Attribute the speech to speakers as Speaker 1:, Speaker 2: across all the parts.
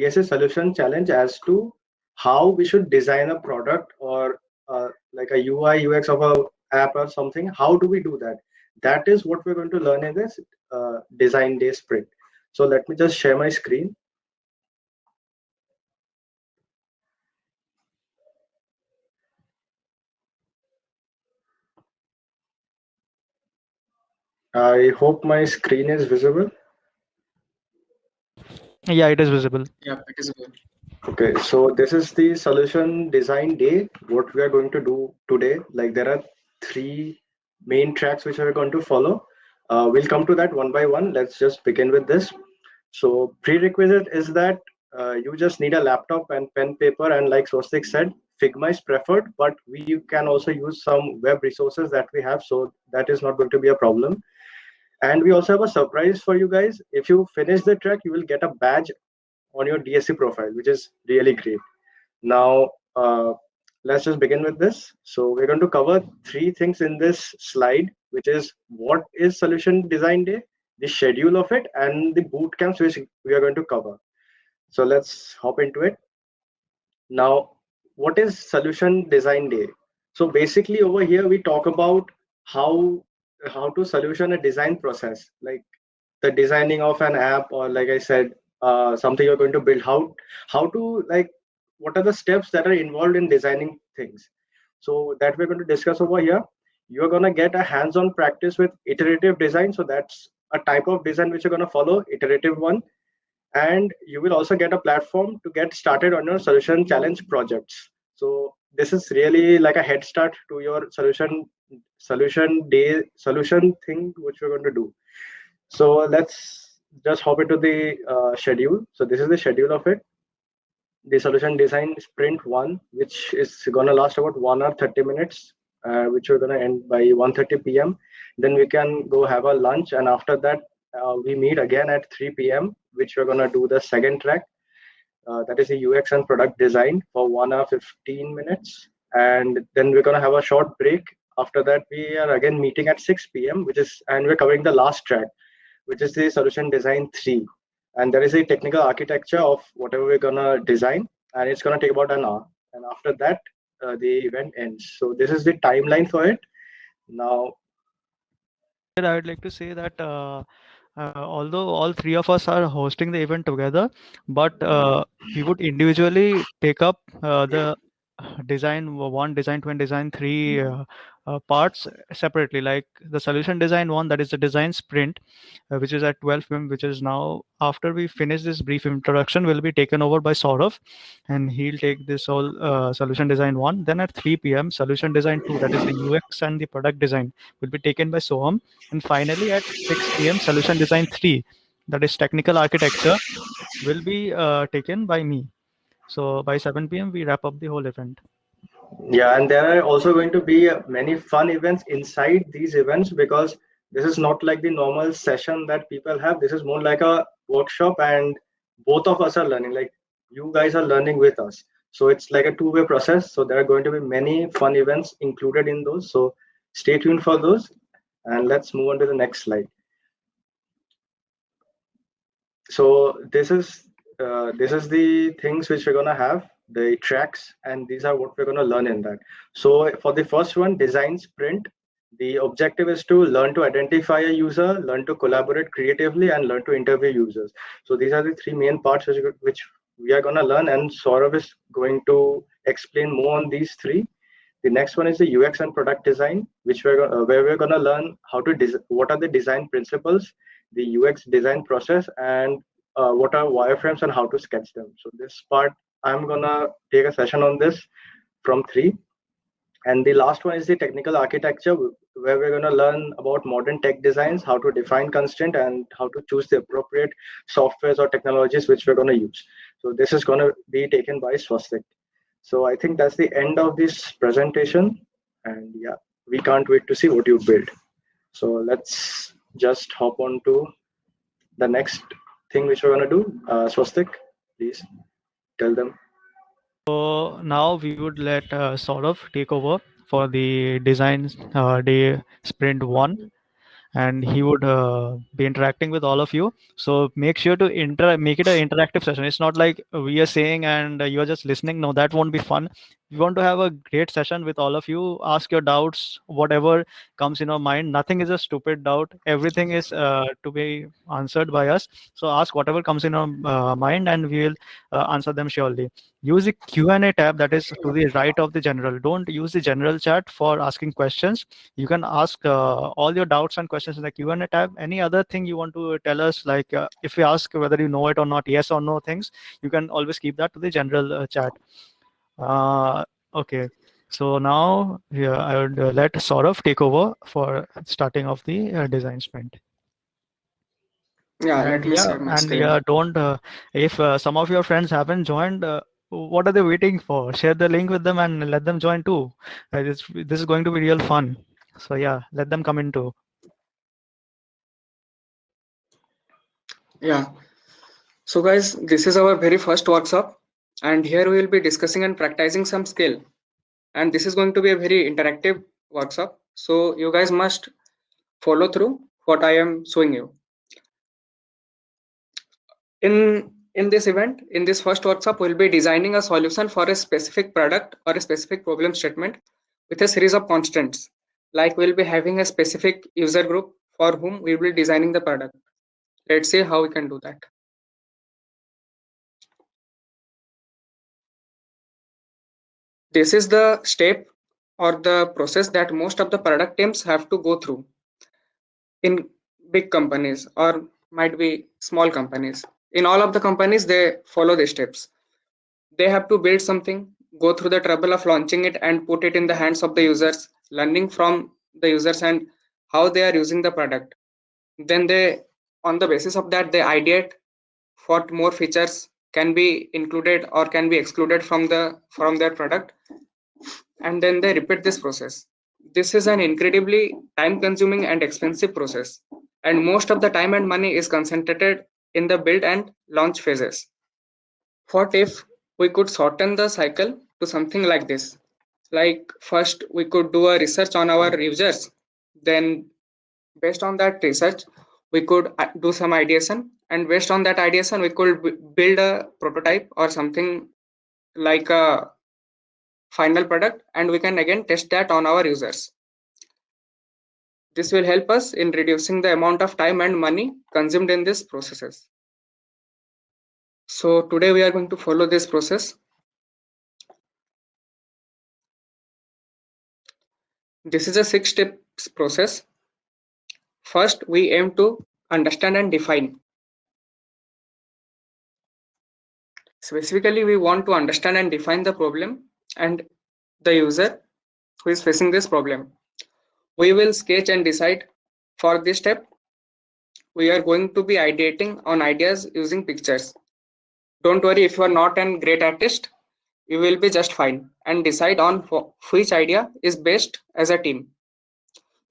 Speaker 1: DSA solution challenge as to how we should design a product or like a UI UX of a app or something. How do we do that? That is what we're going to learn in this design day sprint. So let me just share my screen. I hope my screen is visible.
Speaker 2: Yeah, it is visible.
Speaker 3: Yeah, it is good.
Speaker 1: Okay, so this is the solution design day. What we are going to do today, like there are three main tracks which we're going to follow. We'll come to that one by one. Let's just begin with this. So prerequisite is that you just need a laptop and pen paper, and like Swastik said, Figma is preferred, but we can also use some web resources that we have, so that is not going to be a problem. And we also have a surprise for you guys. If you finish the track, you will get a badge on your DSC profile, which is really great. Now, let's just begin with this. So we're going to cover three things in this slide, which is what is Solution Design Day, the schedule of it, and the boot camps which we are going to cover. So let's hop into it. Now, what is Solution Design Day? So basically over here, we talk about how to solution a design process, like the designing of an app, or like I said, something you're going to build. How to, like, what are the steps that are involved in designing things? So that we're going to discuss over here. You're going to get a hands-on practice with iterative design. So that's a type of design which you're going to follow, iterative one. And you will also get a platform to get started on your solution challenge projects. So this is really like a head start to your solution thing which we're going to do. So let's just hop into the schedule. So this is the schedule of it. The solution design sprint one, which is gonna last about 1 hour 30 minutes, which we're gonna end by 1:30 p.m. Then we can go have a lunch, and after that we meet again at 3 p.m., which we're gonna do the second track. That is the UX and product design for 1 hour 15 minutes, and then we're gonna have a short break. After that, we are again meeting at 6 p.m., and we're covering the last track, which is the solution design 3. And there is a technical architecture of whatever we're gonna design, and it's gonna take about an hour. And after that, the event ends. So this is the timeline for it. Now,
Speaker 2: I would like to say that although all three of us are hosting the event together, but we would individually take up the design one, design two, and design three parts separately. Like the solution design one, that is the design sprint, which is at 12 p.m., which is now after we finish this brief introduction, will be taken over by Saurav, and he'll take this whole solution design one. Then at 3 p.m., solution design two, that is the UX and the product design, will be taken by Soham. And finally, at 6 p.m., solution design 3, that is technical architecture, will be taken by me. So by 7 p.m., we wrap up the whole event.
Speaker 1: yeah, and there are also going to be many fun events inside these events, because this is not like the normal session that people have. This is more like a workshop, and both of us are learning. Like, you guys are learning with us. So it's like a two-way process. So there are going to be many fun events included in those. So stay tuned for those. And let's move on to the next slide. So this is the things which we're gonna have, the tracks, and these are what we're gonna learn in that. So for the first one, design sprint, the objective is to learn to identify a user, learn to collaborate creatively, and learn to interview users. So these are the three main parts which we are gonna learn, and Saurav is going to explain more on these three. The next one is the UX and product design, which where we're gonna learn how to what are the design principles, the UX design process, and what are wireframes and how to sketch them. So this part, I'm gonna take a session on this from 3. And the last one is the technical architecture, where we're gonna learn about modern tech designs, how to define constraint, and how to choose the appropriate softwares or technologies which we're gonna use. So this is gonna be taken by Swastik. So I think that's the end of this presentation. And yeah, we can't wait to see what you build. So let's just hop on to the next thing which we're going to do. Swastik, please tell them.
Speaker 2: So now we would let Saurav take over for the design day sprint one. and he would be interacting with all of you. So make sure to make it an interactive session. It's not like we are saying and you are just listening. No, that won't be fun. We want to have a great session with all of you. Ask your doubts, whatever comes in your mind. Nothing is a stupid doubt. Everything is to be answered by us. So ask whatever comes in your mind, and we will answer them surely. Use the Q&A tab that is to the right of the general. Don't use the general chat for asking questions. You can ask all your doubts and questions in the Q&A tab. Any other thing you want to tell us, like if we ask whether you know it or not, yes or no things, you can always keep that to the general chat. Okay, so now, yeah, I would let Saurav take over for starting of the design sprint.
Speaker 3: Yeah,
Speaker 2: And
Speaker 3: let me
Speaker 2: yeah,
Speaker 3: share my
Speaker 2: and yeah,
Speaker 3: screen.
Speaker 2: don't if some of your friends haven't joined, what are they waiting for? Share the link with them and let them join too. This is going to be real fun. So yeah, let them come in too.
Speaker 3: Yeah. So guys, this is our very first workshop, and here we will be discussing and practicing some skill. And this is going to be a very interactive workshop. So you guys must follow through what I am showing you. In this event, in this first workshop, we'll be designing a solution for a specific product or a specific problem statement with a series of constants. Like we'll be having a specific user group for whom we will be designing the product. Let's see how we can do that. This is the step or the process that most of the product teams have to go through in big companies or might be small companies. In all of the companies, they follow the steps. They have to build something, go through the trouble of launching it and put it in the hands of the users, learning from the users and how they are using the product. Then they, on the basis of that, they ideate what more features can be included or can be excluded from their product, and then they repeat this process. This is an incredibly time consuming and expensive process, and most of the time and money is concentrated in the build and launch phases. What if we could shorten the cycle to something like this? Like, first, we could do a research on our users, then, based on that research, we could do some ideation, and based on that ideation, we could build a prototype or something like a final product, and we can again test that on our users. This will help us in reducing the amount of time and money consumed in these processes. So today we are going to follow this process. This is a 6 steps process. First, we aim to understand and define. Specifically, we want to understand and define the problem and the user who is facing this problem. We will sketch and decide. For this step, we are going to be ideating on ideas using pictures. Don't worry if you are not a great artist, you will be just fine, and decide on which idea is best as a team.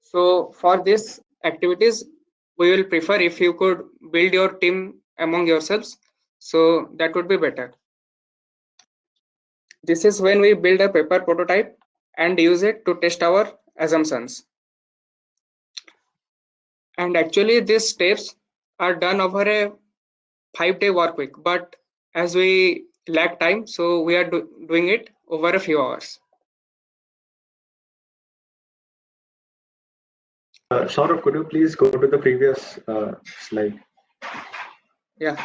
Speaker 3: So for this activities, we will prefer if you could build your team among yourselves. So that would be better. This is when we build a paper prototype and use it to test our assumptions. And actually these steps are done over a 5-day work week, but as we lack time, so we are doing it over a few hours.
Speaker 1: Saurabh, could you please go to the previous slide?
Speaker 3: Yeah.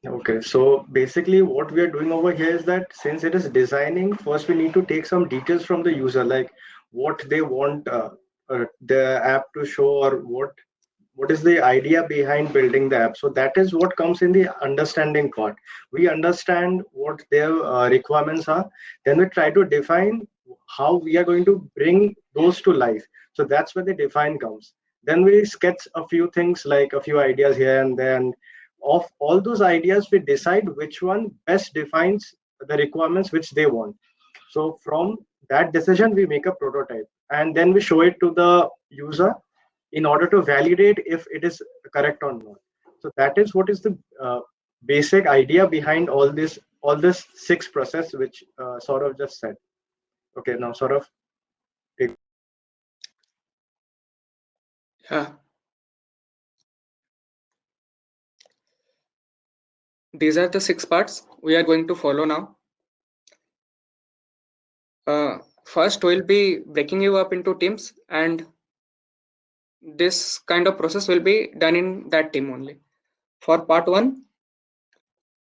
Speaker 1: Okay, so basically what we are doing over here is that since it is designing, first we need to take some details from the user, like what they want the app to show, or what is the idea behind building the app. So that is what comes in the understanding part. We understand what their requirements are, then we try to define how we are going to bring those to life. So that's where the define comes. Then we sketch a few things, like a few ideas here and there, and of all those ideas we decide which one best defines the requirements which they want. So from that decision we make a prototype, and then we show it to the user in order to validate if it is correct or not. So that is what is the basic idea behind all this 6 process which sort of just said. Okay, now sort of
Speaker 3: These are the 6 parts we are going to follow now. First, we'll be breaking you up into teams, and this kind of process will be done in that team only. For part 1,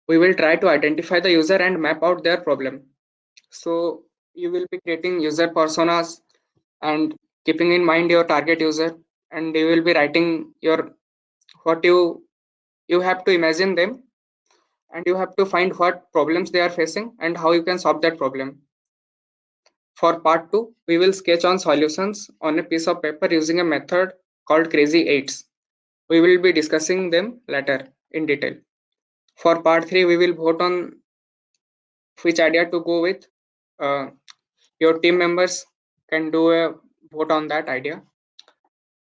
Speaker 3: we will try to identify the user and map out their problem. So you will be creating user personas and keeping in mind your target user, and you will be writing your what you have to imagine them, and you have to find what problems they are facing and how you can solve that problem. For part 2, we will sketch on solutions on a piece of paper using a method called Crazy Eights. We will be discussing them later in detail. For part 3, we will vote on which idea to go with. Your team members can do a vote on that idea.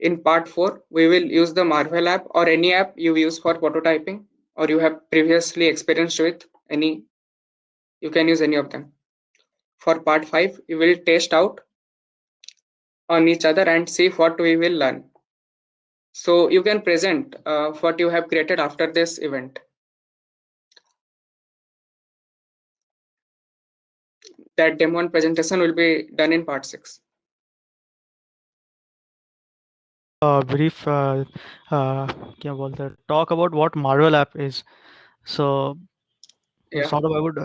Speaker 3: In part 4, we will use the Marvel app or any app you use for prototyping or you have previously experienced with any. You can use any of them. For part 5, we will test out on each other and see what we will learn. So you can present what you have created after this event. That demo and presentation will be done in part 6.
Speaker 2: Brief क्या बोलते हैं, talk about what Marvel app is. So
Speaker 3: Yeah.
Speaker 2: sort of I would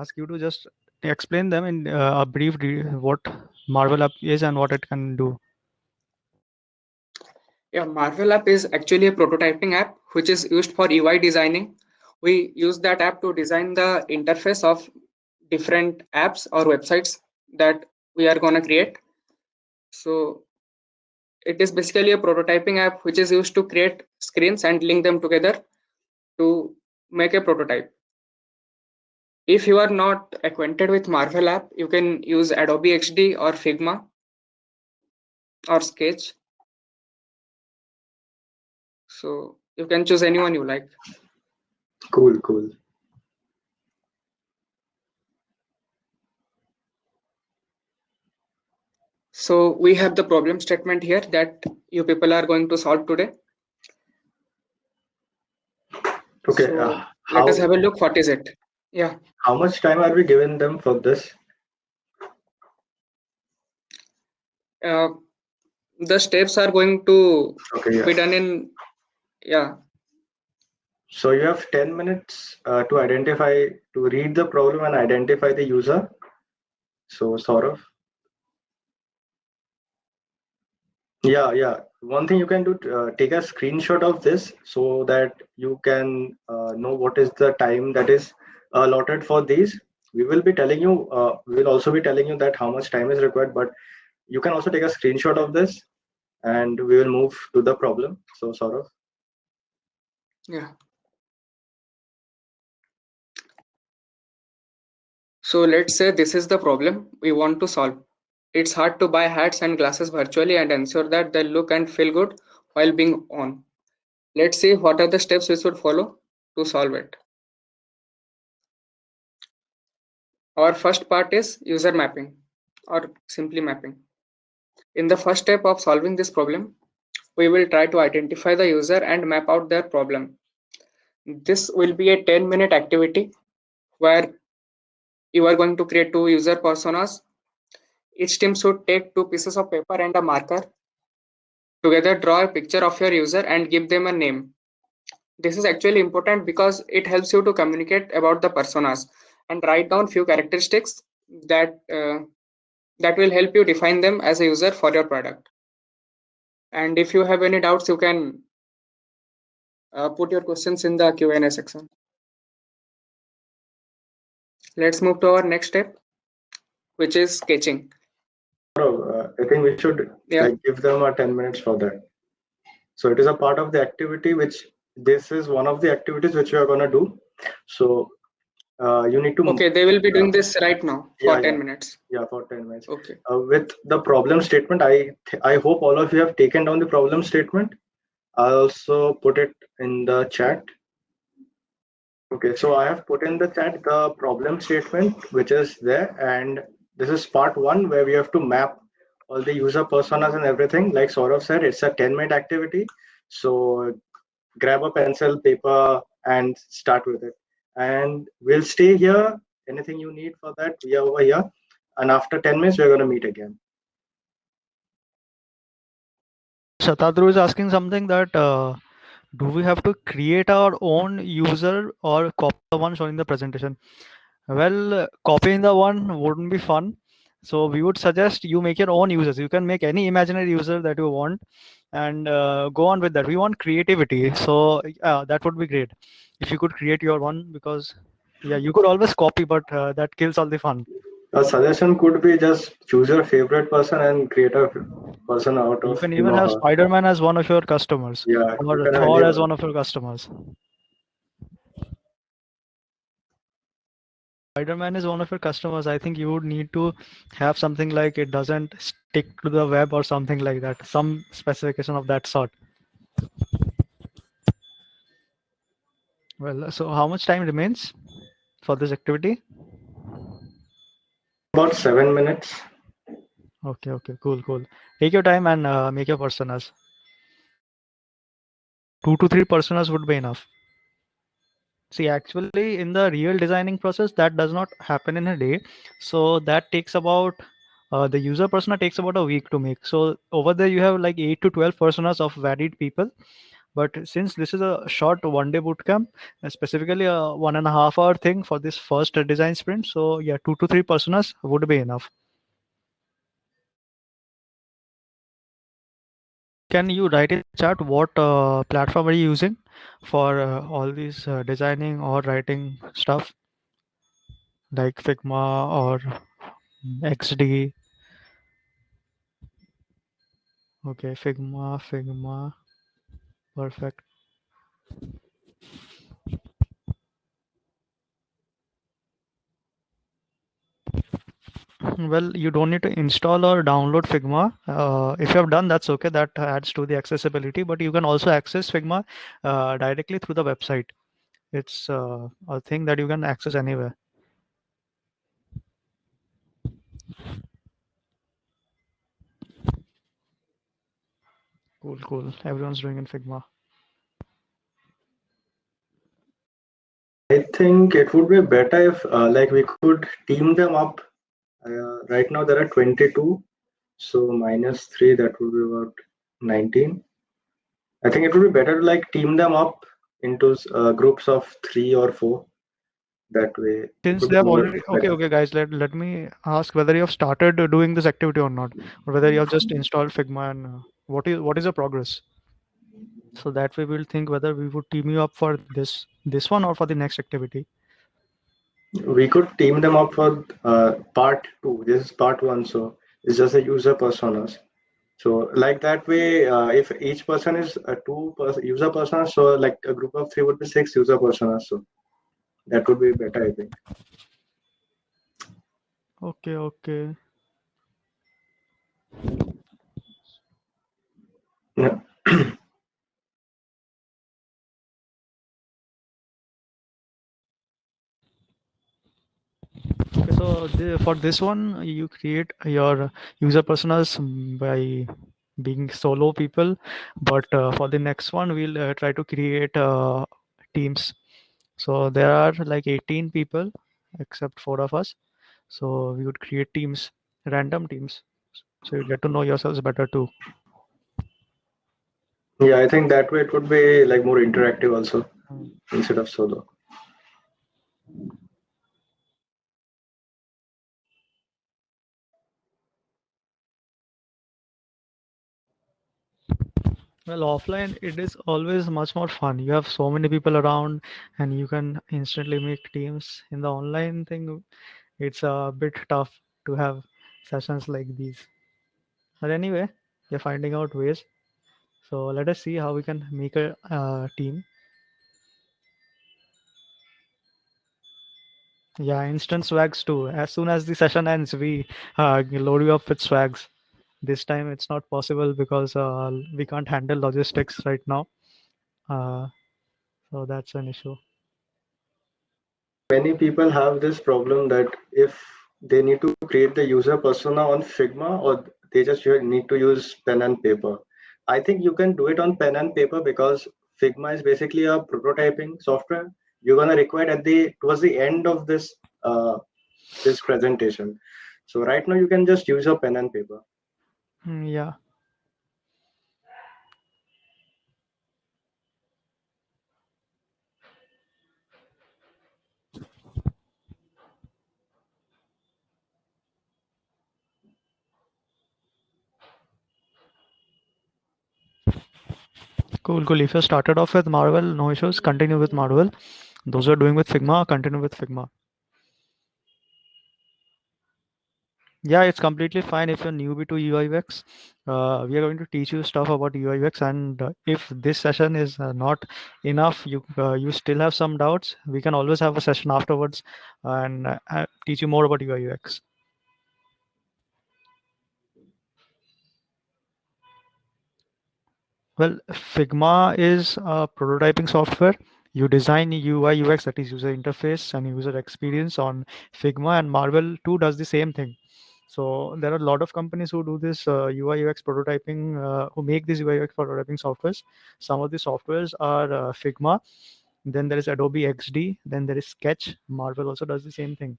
Speaker 2: ask you to just explain them in a brief what Marvel app is and what it can do.
Speaker 3: Yeah, Marvel app is actually a prototyping app which is used for UI designing. We use that app to design the interface of different apps or websites that we are going to create. So it is basically a prototyping app which is used to create screens and link them together to make a prototype. If you are not acquainted with Marvel app, you can use Adobe XD or Figma or Sketch. So you can choose anyone you like.
Speaker 1: Cool, cool.
Speaker 3: So we have the problem statement here that you people are going to solve today.
Speaker 1: Okay.
Speaker 3: So let us have a look. What is it? Yeah.
Speaker 1: How much time are we giving them for this?
Speaker 3: The steps are going to
Speaker 1: Okay.
Speaker 3: be
Speaker 1: Yeah.
Speaker 3: done in, yeah.
Speaker 1: So you have 10 minutes to read the problem and identify the user. So Saurav. Yeah. One thing you can do, take a screenshot of this so that you can know what is the time that is allotted for these. We will be telling you, we'll also be telling you that how much time is required, but you can also take a screenshot of this and we will move to the problem. So Saurav.
Speaker 3: Yeah. So let's say this is the problem we want to solve. It's hard to buy hats and glasses virtually and ensure that they look and feel good while being on. Let's see what are the steps we should follow to solve it. Our first part is user mapping or simply mapping. In the first step of solving this problem, we will try to identify the user and map out their problem. This will be a 10-minute activity where you are going to create 2 user personas. Each team should take 2 pieces of paper and a marker. Together draw a picture of your user and give them a name. This is actually important because it helps you to communicate about the personas and write down few characteristics that will help you define them as a user for your product. And if you have any doubts, you can put your questions in the Q&A section. Let's move to our next step, which is sketching.
Speaker 1: I think we should give them 10 minutes for that. So it is a part of the activity this is one of the activities which we are going to do. So you need to.
Speaker 3: Okay, they will be doing this right now for 10 minutes.
Speaker 1: Yeah, for 10 minutes.
Speaker 3: Okay.
Speaker 1: With the problem statement, I hope all of you have taken down the problem statement. I'll also put it in the chat. Okay, so I have put in the chat the problem statement which is there, and this is part 1 where we have to map all the user personas and everything. Like Saurav said, it's a 10-minute activity. So grab a pencil, paper, and start with it. And we'll stay here. Anything you need for that, we are over here. And after 10 minutes, we're going to meet again.
Speaker 2: Shatadru is asking something that do we have to create our own user or copy the one showing the presentation? Well, copying the one wouldn't be fun. So we would suggest you make your own users. You can make any imaginary user that you want and go on with that. We want creativity. So that would be great if you could create your one, because yeah, you could always copy, but that kills all the fun.
Speaker 1: A suggestion could be just choose your favorite person and create a person out
Speaker 2: You
Speaker 1: of
Speaker 2: can
Speaker 1: him
Speaker 2: even
Speaker 1: or
Speaker 2: have
Speaker 1: her.
Speaker 2: Spider-Man as one of your customers,
Speaker 1: Yeah, you
Speaker 2: or
Speaker 1: can have
Speaker 2: Thor as
Speaker 1: anyone.
Speaker 2: one of your customers. Spider-Man is one of your customers. I think you would need to have something like it doesn't stick to the web or something like that. Some specification of that sort. Well, so how much time remains for this activity?
Speaker 1: About 7 minutes.
Speaker 2: Okay, cool. Take your time and make your personas. 2 to 3 personas would be enough. See, actually, in the real designing process, that does not happen in a day. So that takes about the user persona takes about a week to make. So over there, you have like 8 to 12 personas of varied people. But since this is a short 1 day bootcamp, specifically a 1.5 hour thing for this first design sprint, so yeah, 2 to 3 personas would be enough. Can you write in the chat what platform are you using for all these designing or writing stuff, like Figma or XD? Okay, Figma, perfect. Well, you don't need to install or download Figma. If you have done, that's okay. That adds to the accessibility, but you can also access Figma directly through the website. It's a thing that you can access anywhere. Cool. Everyone's doing in Figma.
Speaker 1: I think it would be better if like we could team them up. Right now there are 22, so -3, that would be about 19. I think it would be better to like team them up into groups of 3 or 4. That way, it
Speaker 2: Since
Speaker 1: would
Speaker 2: they
Speaker 1: be
Speaker 2: have
Speaker 1: more
Speaker 2: already,
Speaker 1: better.
Speaker 2: okay, guys, let me ask whether you have started doing this activity or not, or whether you have just installed Figma and what is the progress? So that way we'll think whether we would team you up for this one or for the next activity.
Speaker 1: We could team them up for part 2. This is part 1, so it's just the user personas. So like that way, if each person is a user personas, so like a group of 3 would be 6 user personas. So that would be better, I think.
Speaker 2: Okay.
Speaker 1: Yeah.
Speaker 2: Okay, so for this one, you create your user personas by being solo people, but for the next one, we'll try to create teams. So there are like 18 people, except 4 of us. So we would create teams, random teams. So you get to know yourselves better too.
Speaker 1: Yeah, I think that way it would be like more interactive also
Speaker 2: Mm.
Speaker 1: instead of solo.
Speaker 2: Well, offline, it is always much more fun. You have so many people around and you can instantly make teams. In the online thing, it's a bit tough to have sessions like these. But anyway, we're finding out ways. So let us see how we can make a team. Yeah, instant swags too. As soon as the session ends, we load you up with swags. This time it's not possible because we can't handle logistics right now. Uh, so that's an issue.
Speaker 1: Many people have this problem that if they need to create the user persona on Figma, or they just need to use pen and paper. I think you can do it on pen and paper because Figma is basically a prototyping software. You're gonna require at the towards the end of this presentation. So right now you can just use your pen and paper.
Speaker 2: Yeah. Cool, cool. If you started off with Marvel, no issues. Continue with Marvel. Those who are doing with Figma, continue with Figma. Yeah, it's completely fine if you're newbie to UI UX. We are going to teach you stuff about UI UX, and if this session is not enough, you still have some doubts. We can always have a session afterwards and teach you more about UI UX. Well, Figma is a prototyping software. You design UI UX, that is user interface and user experience on Figma, and Marvel too does the same thing. So there are a lot of companies who do this UI UX prototyping, who make these UI UX prototyping softwares. Some of the softwares are Figma. Then there is Adobe XD. Then there is Sketch. Marvel also does the same thing.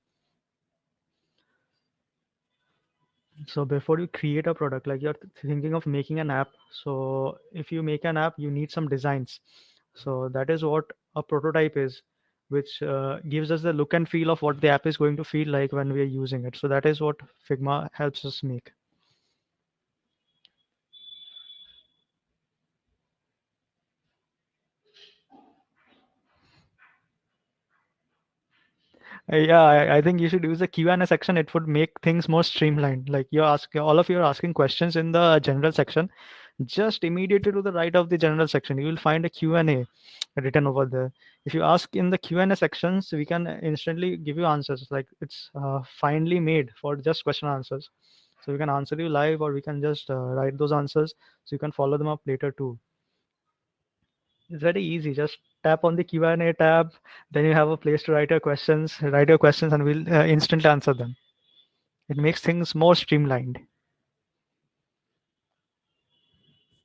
Speaker 2: So before you create a product, like you're thinking of making an app. So if you make an app, you need some designs. So that is what a prototype is, which gives us the look and feel of what the app is going to feel like when we are using it. So that is what Figma helps us make. Yeah, I think you should use the Q&A section. It would make things more streamlined. Like all of you are asking questions in the general section. Just immediately to the right of the general section, you will find a Q&A written over there. If you ask in the Q&A sections, we can instantly give you answers. Like it's finely made for just question answers. So we can answer you live, or we can just write those answers so you can follow them up later too. It's very easy. Just tap on the Q&A tab. Then you have a place to write your questions. Write your questions, and we'll instantly answer them. It makes things more streamlined.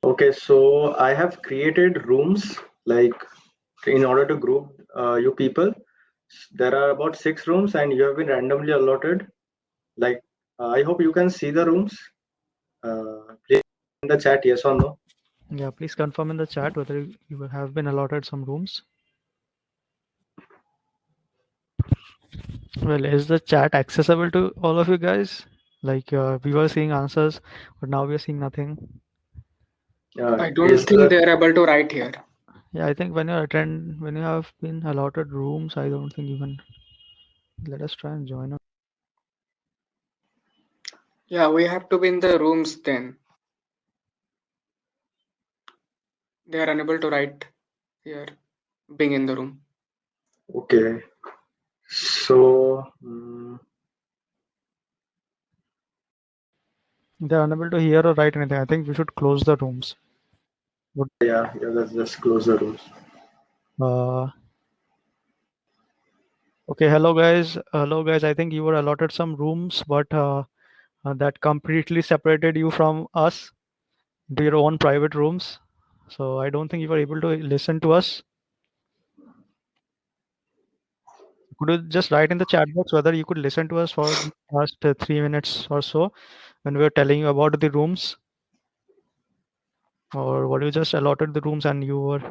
Speaker 1: Okay, so I have created rooms like in order to group you people. There are about 6 rooms, and you have been randomly allotted. Like I hope you can see the rooms. Please in the chat yes or no.
Speaker 2: Yeah, please confirm in the chat whether you have been allotted some rooms. Well, is the chat accessible to all of you guys? Like we were seeing answers, but now we are seeing nothing.
Speaker 3: I don't
Speaker 1: Is
Speaker 3: think they're able to write here.
Speaker 2: Yeah, I think when you have been allotted rooms, I don't think you can. Let us try and join up.
Speaker 3: Yeah, we have to be in the rooms then. They are unable to write here, being in the room.
Speaker 1: okay. So
Speaker 2: They're unable to hear or write anything. I think we should close the rooms.
Speaker 1: yeah, let's just close the rooms.
Speaker 2: Uh, okay, hello guys. Hello guys. I think you were allotted some rooms, but that completely separated you from us to your own private rooms. So I don't think you were able to listen to us. Could you just write in the chat box whether you could listen to us for the past 3 minutes or so when we were telling you about the rooms, or were you just allotted the rooms and you were,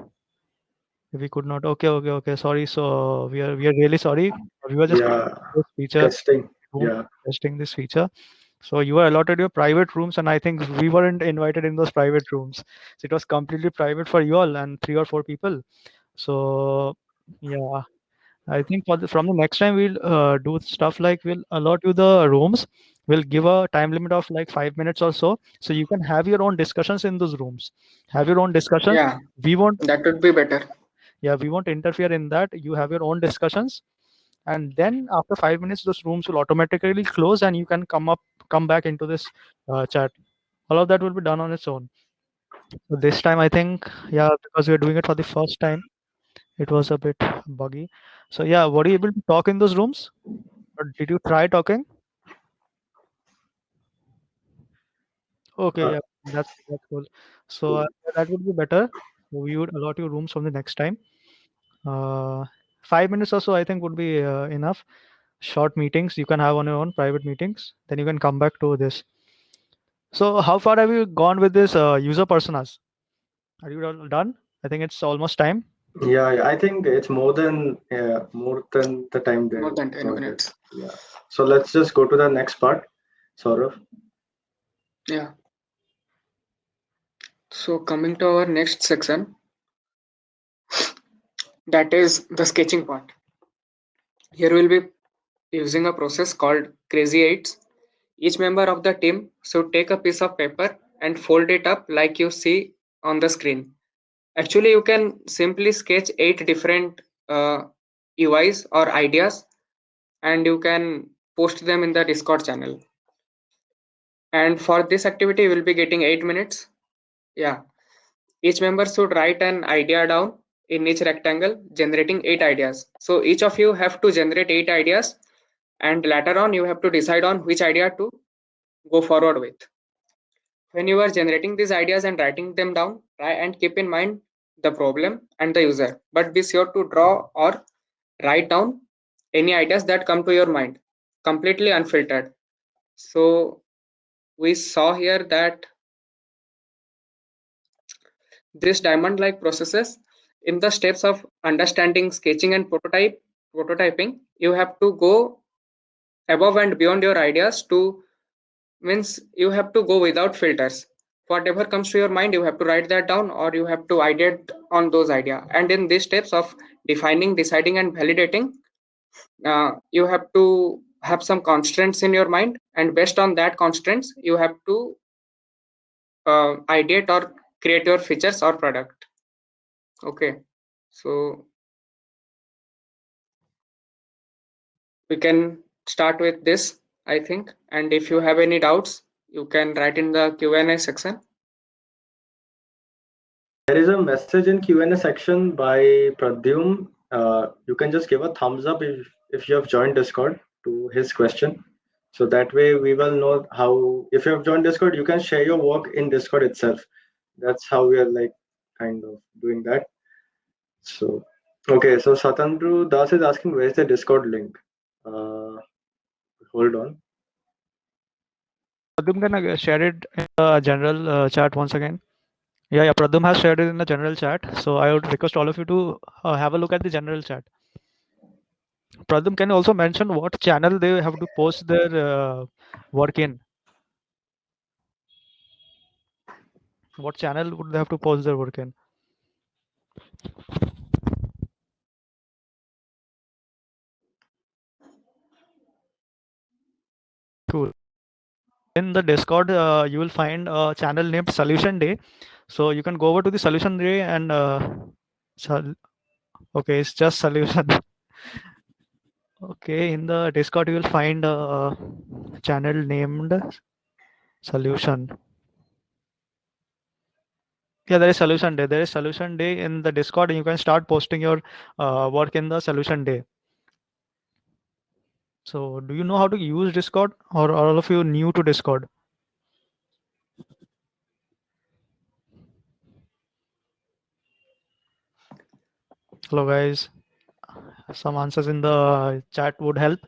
Speaker 2: if we could not? Okay, okay, okay. Sorry. So we are really sorry. We were just
Speaker 1: Yeah,
Speaker 2: this feature
Speaker 1: testing.
Speaker 2: room
Speaker 1: Yeah.
Speaker 2: testing this feature. So you were allotted your private rooms, and I think we weren't invited in those private rooms. So it was completely private for you all and 3 or 4 people. So yeah, I think from the next time we'll do stuff like we'll allot you the rooms. We'll give a time limit of like 5 minutes or so you can have your own discussions in those rooms. Have your own discussions.
Speaker 3: Yeah,
Speaker 2: We won't.
Speaker 3: that would be better.
Speaker 2: Yeah, we won't interfere in that. You have your own discussions, and then after 5 minutes, those rooms will automatically close, and you can come back into this chat. All of that will be done on its own. So this time, I think, yeah, because we're doing it for the first time, it was a bit buggy. So yeah, were you able to talk in those rooms, or did you try talking? Okay,
Speaker 1: Uh,
Speaker 2: yeah, that's cool. So that would be better. We would allot you rooms from the next time. 5 minutes or so, I think, would be enough. Short meetings you can have on your own private meetings. Then you can come back to this. So how far have you gone with this user personas? Are you all done? I think it's almost time.
Speaker 1: yeah, I think it's more than the time they
Speaker 3: More than 10
Speaker 1: provided.
Speaker 3: minutes.
Speaker 1: Yeah. So let's just go to the next part, Saurav.
Speaker 3: Yeah. So coming to our next section, that is the sketching part. Here we'll be using a process called Crazy Eights. Each member of the team should take a piece of paper and fold it up like you see on the screen. Actually, you can simply sketch 8 different UIs or ideas, and you can post them in the Discord channel. And for this activity, you will be getting 8 minutes. Yeah. Each member should write an idea down in each rectangle, generating 8 ideas. So each of you have to generate 8 ideas, and later on, you have to decide on which idea to go forward with. When you are generating these ideas and writing them down, try and keep in mind the problem and the user, but be sure to draw or write down any ideas that come to your mind, completely unfiltered. So we saw here that this diamond like processes in the steps of understanding, sketching, and prototyping, you have to go above and beyond your ideas to means you have to go without filters. Whatever comes to your mind, you have to write that down, or you have to ideate on those ideas. And in these steps of defining, deciding, and validating, you have to have some constraints in your mind, and based on that constraints, you have to ideate or create your features or product. Okay, so we can start with this, I think. And if you have any doubts, you can write in the Q&A section.
Speaker 1: There is a message in Q&A section by Pradyum. You can just give a thumbs up if you have joined Discord to his question. So that way we will know how, if you have joined Discord, you can share your work in Discord itself. That's how we are like kind of doing that. So, okay, so Satandru Das is asking where's the Discord link? Hold on.
Speaker 2: Pradum, can I share it in the general chat once again? Yeah, Pradum has shared it in the general chat. So I would request all of you to have a look at the general chat. Pradum, can you also mention what channel they have to post their work in? What channel would they have to post their work in? Cool. In the Discord, you will find a channel named Solution Day. So you can go over to the Solution Day and okay, it's just solution. Okay, in the Discord, you will find a channel named Solution. Yeah, there is Solution Day. There is Solution Day in the Discord, and you can start posting your work in the Solution Day. So, do you know how to use Discord, or are all of you new to Discord? Hello, guys. Some answers in the chat would help.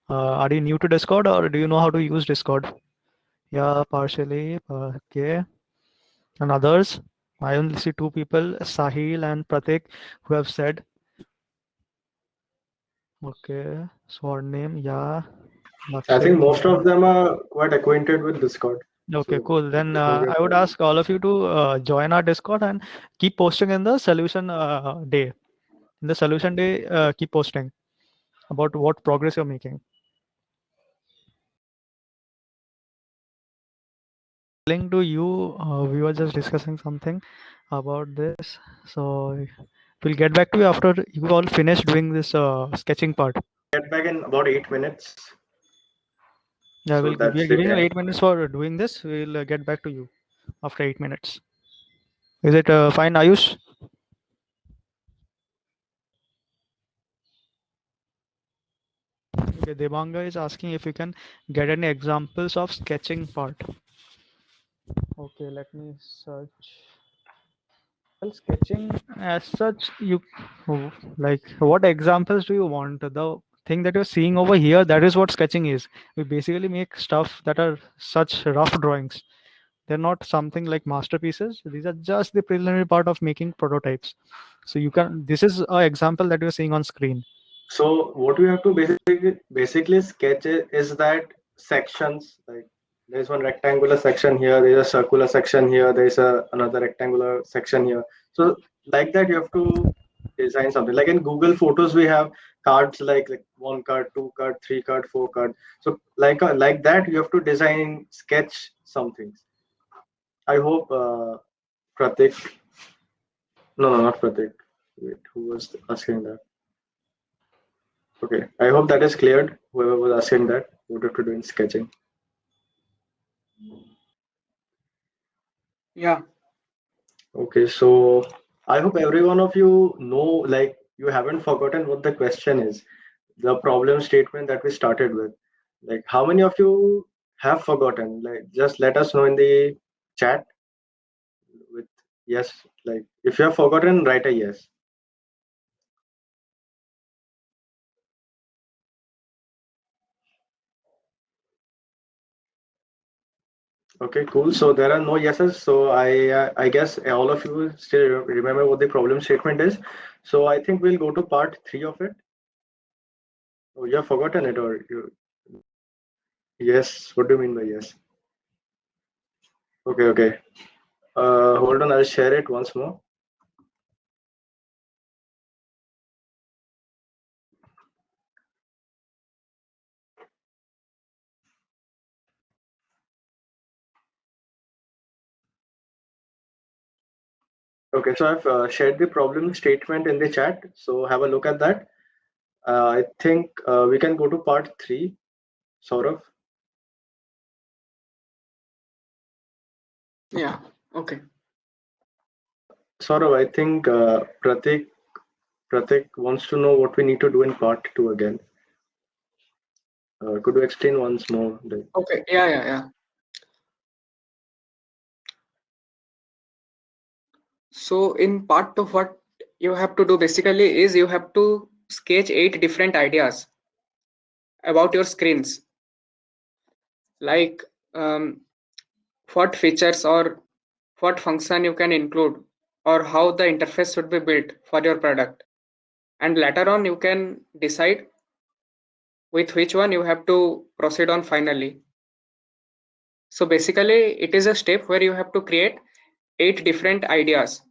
Speaker 2: Are you new to Discord, or do you know how to use Discord? Yeah, partially. Okay. And others? I only see two people, Sahil and Pratik, who have said. Okay. Sworn name. Yeah.
Speaker 1: I think
Speaker 2: Lakshay.
Speaker 1: most of them are quite acquainted with Discord.
Speaker 2: Okay,
Speaker 1: So
Speaker 2: cool. Then
Speaker 1: it won't be a
Speaker 2: I would
Speaker 1: problem.
Speaker 2: ask all of you to join our Discord and keep posting in the solution day. In the solution day, keep posting about what progress you're making. Link to you, we were just discussing something about this. So we'll get back to you after you all finish doing this sketching part.
Speaker 1: Get back in about 8 minutes.
Speaker 2: Yeah,
Speaker 1: So
Speaker 2: we are
Speaker 1: that's it.
Speaker 2: giving you 8 minutes for doing this. We'll get back to you after 8 minutes. Is it fine, Ayush? Okay, Devanga is asking if you can get any examples of sketching part. Okay, let me search. Well, sketching as such, like what examples do you want? The thing that you're seeing over here, that is what sketching is. We basically make stuff that are such rough drawings. They're not something like masterpieces. These are just the preliminary part of making prototypes. So you can. This is an example that you're seeing on screen.
Speaker 1: So what we have to basically sketch is that sections, like there's one rectangular section here, there's a circular section here, there's another rectangular section here. So like that you have to design something. Like in Google Photos we have cards like one card, two card, three card, four card. So like that you have to design, sketch some things. I hope Pratik. No, not Pratik. Wait, who was asking that? Okay, I hope that is cleared. Whoever was asking that, what you have to do in sketching.
Speaker 3: Yeah.
Speaker 1: Okay, so I hope every one of you know, like you haven't forgotten what the question is, the problem statement that we started with. Like, how many of you have forgotten? Like, just let us know in the chat with yes. Like, if you have forgotten, write a yes. Okay, cool. So there are no yeses. So I guess all of you still remember what the problem statement is. So I think we'll go to part 3 of it. Oh, you have forgotten it, or you? Yes. What do you mean by yes? Okay, okay. Hold on. I'll share it once more. Okay, so I've shared the problem statement in the chat. So have a look at that. I think we can go to part 3, Saurav.
Speaker 3: Yeah. Okay.
Speaker 1: Saurav, I think Pratik wants to know what we need to do in part 2 again. Could you explain once more?
Speaker 3: Okay. Yeah. So in part two, what you have to do basically is you have to sketch 8 different ideas about your screens, like um, what features or what function you can include, or how the interface should be built for your product. And later on, you can decide with which one you have to proceed on finally. So basically, it is a step where you have to create 8 different ideas.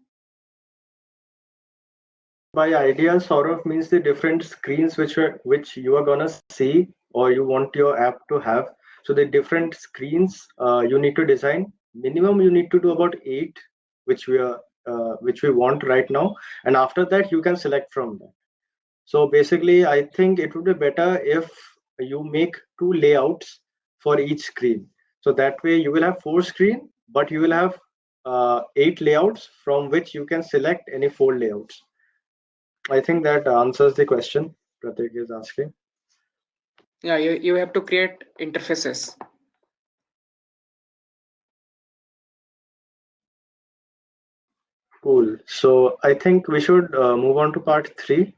Speaker 1: By ideas, Saurav means the different screens which you are gonna see or you want your app to have. So the different screens you need to design. Minimum you need to do about 8, which we want right now, and after that you can select from that. So basically, I think it would be better if you make 2 layouts for each screen. So that way you will have 4 screen, but you will have 8 layouts from which you can select any 4 layouts. I think that answers the question Pratik is asking.
Speaker 3: Yeah, you have to create interfaces.
Speaker 1: Cool. So I think we should move on to part 3.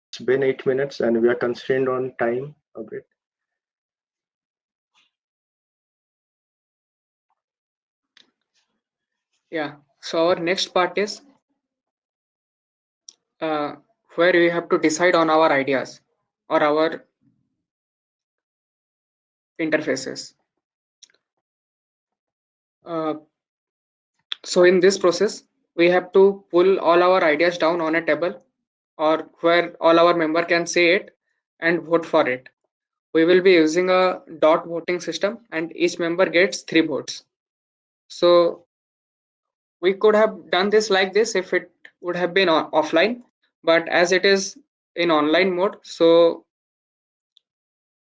Speaker 1: It's been 8 minutes and we are constrained on time a bit.
Speaker 3: Yeah. So our next part is uh, where we have to decide on our ideas or our interfaces. Uh, so in this process, we have to pull all our ideas down on a table or where all our member can see it and vote for it. We will be using a dot voting system and each member gets 3 votes. So we could have done this like this if it would have been offline, but as it is in online mode, so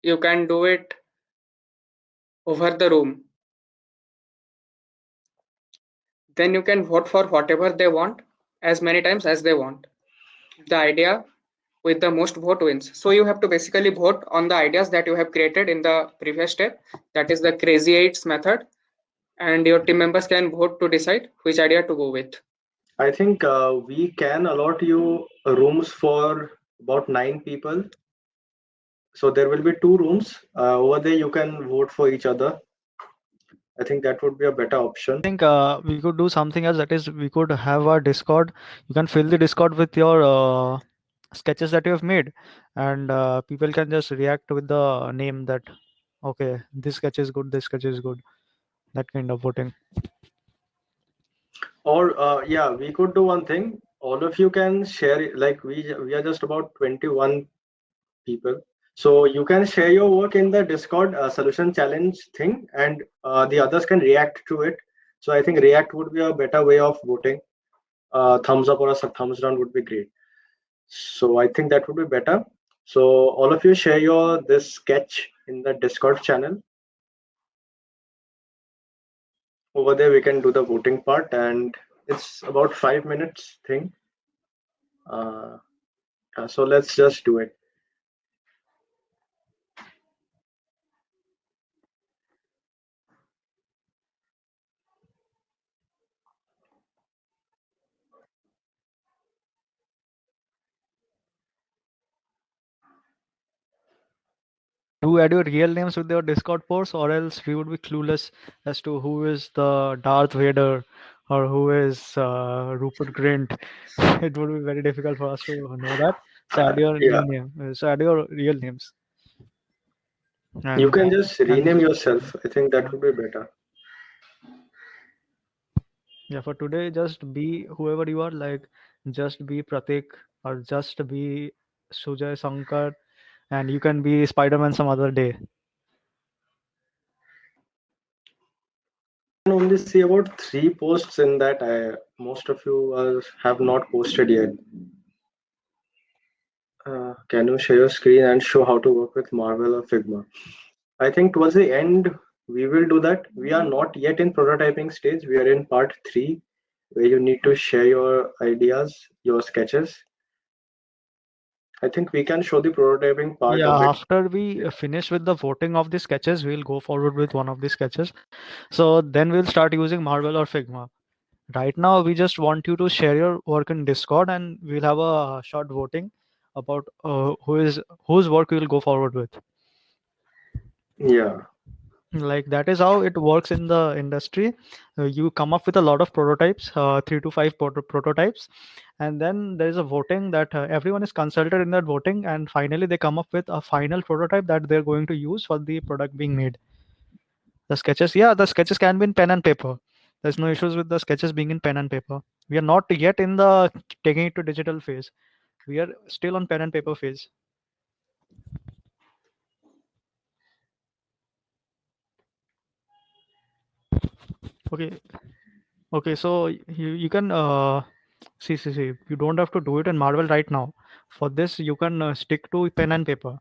Speaker 3: you can do it over the room. Then you can vote for whatever they want as many times as they want. The idea with the most vote wins. So you have to basically vote on the ideas that you have created in the previous step, that is the crazy eights method, and your team members can vote to decide which idea to go with.
Speaker 1: I think we can allot you rooms for about 9 people. So there will be 2 rooms. Over there, you can vote for each other. I think that would be a better option.
Speaker 2: I think we could do something else. That is, we could have our Discord. You can fill the Discord with your sketches that you have made, and people can just react with the name that, okay, this sketch is good, this sketch is good. That kind of voting.
Speaker 1: Or yeah, we could do one thing. All of you can share. Like we are just about 21 people. So you can share your work in the Discord solution challenge thing, and the others can react to it. So I think react would be a better way of voting. Thumbs up or a thumbs down would be great. So I think that would be better. So all of you share your this sketch in the Discord channel. Over there we can do the voting part, and it's about 5 minutes thing. So let's just do it.
Speaker 2: Do add your real names with your Discord posts, or else we would be clueless as to who is the Darth Vader or who is Rupert Grint. It would be very difficult for us to know that. So add your
Speaker 1: Yeah,
Speaker 2: new name. So add your real names.
Speaker 1: you
Speaker 2: And
Speaker 1: can just
Speaker 2: and
Speaker 1: rename yourself. I think that would be better.
Speaker 2: yeah, for today, just be whoever you are. Like, just be Pratik or just be Sujay Sankar, and you can be Spider-Man some other day.
Speaker 1: I can only see about 3 posts in that. Most of you have not posted yet. Can you share your screen and show how to work with Marvel or Figma? I think towards the end we will do that. We are not yet in prototyping stage. We are in part 3, where you need to share your ideas, your sketches. I think we can show the prototyping part a
Speaker 2: Yeah,
Speaker 1: bit.
Speaker 2: after we finish with the voting of the sketches, we'll go forward with one of the sketches. So then we'll start using Marvel or Figma. Right now, we just want you to share your work in Discord, and we'll have a short voting about whose work we'll go forward with.
Speaker 1: Yeah.
Speaker 2: Like that is how it works in the industry. You come up with a lot of prototypes, 3 to 5 prototypes, and then there is a voting that everyone is consulted in that voting, and finally they come up with a final prototype that they're going to use for the product being made. The sketches, yeah, the sketches can be in pen and paper. There's no issues with the sketches being in pen and paper. We are not yet in the taking it to digital phase. We are still on pen and paper phase. Okay. Okay, so you can see. You don't have to do it in Marvel right now. For this, you can stick to pen and paper.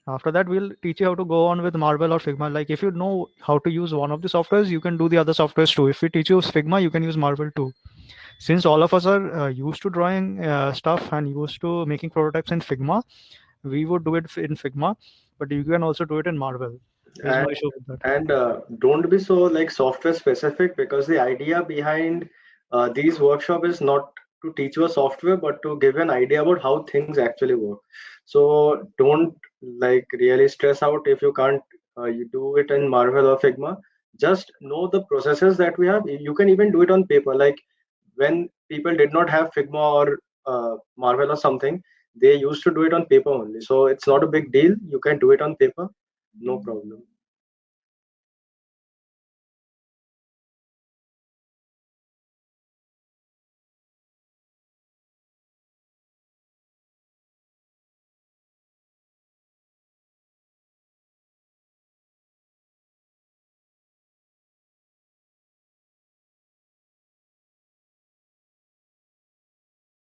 Speaker 2: After that, we'll teach you how to go on with Marvel or Figma. Like if you know how to use one of the softwares, you can do the other softwares too. If we teach you Figma, you can use Marvel too. Since all of us are used to drawing stuff and used to making prototypes in Figma, we would do it in Figma, but you can also do it in Marvel. There's no
Speaker 1: and
Speaker 2: issue with that.
Speaker 1: don't be so like software specific, because the idea behind these workshop is not to teach you a software but to give you an idea about how things actually work. So don't like really stress out if you can't you do it in Marvel or Figma. Just know the processes that we have. You can even do it on paper. Like when people did not have Figma or Marvel or something, they used to do it on paper only. So it's not a big deal. You can do it on paper, no problem.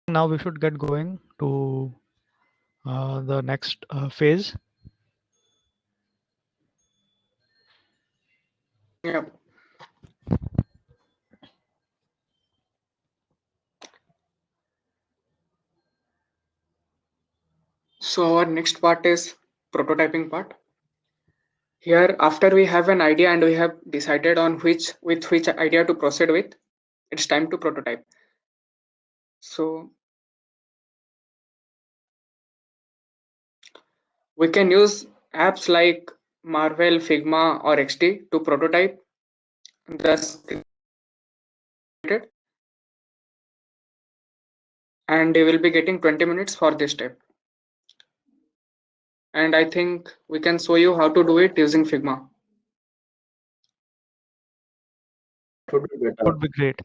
Speaker 2: Now we should get going to the next phase.
Speaker 3: Yeah. So our next part is prototyping part. Here, after we have an idea and we have decided on which idea to proceed with, it's time to prototype. So we can use apps like Marvel, Figma, or XD to prototype the screen, and you will be getting 20 minutes for this step. And I think we can show you how to do it using Figma.
Speaker 1: Would be better.
Speaker 2: Would be great.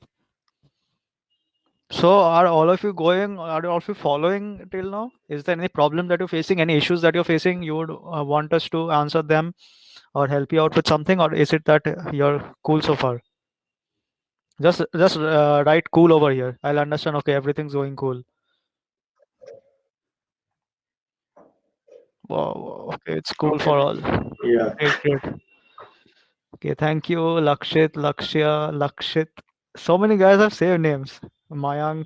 Speaker 2: So are all of you going, are all of you following till now? Is there any problem that you're facing, any issues that you're facing? You would want us to answer them or help you out with something, or is it that you're cool so far? Just write cool over here. I'll understand. Okay, everything's going cool. Wow, okay, it's cool
Speaker 3: Okay.
Speaker 2: for all.
Speaker 1: Yeah.
Speaker 2: Great. Okay, thank you, Lakshya, Lakshit. So many guys have saved names. Mayank,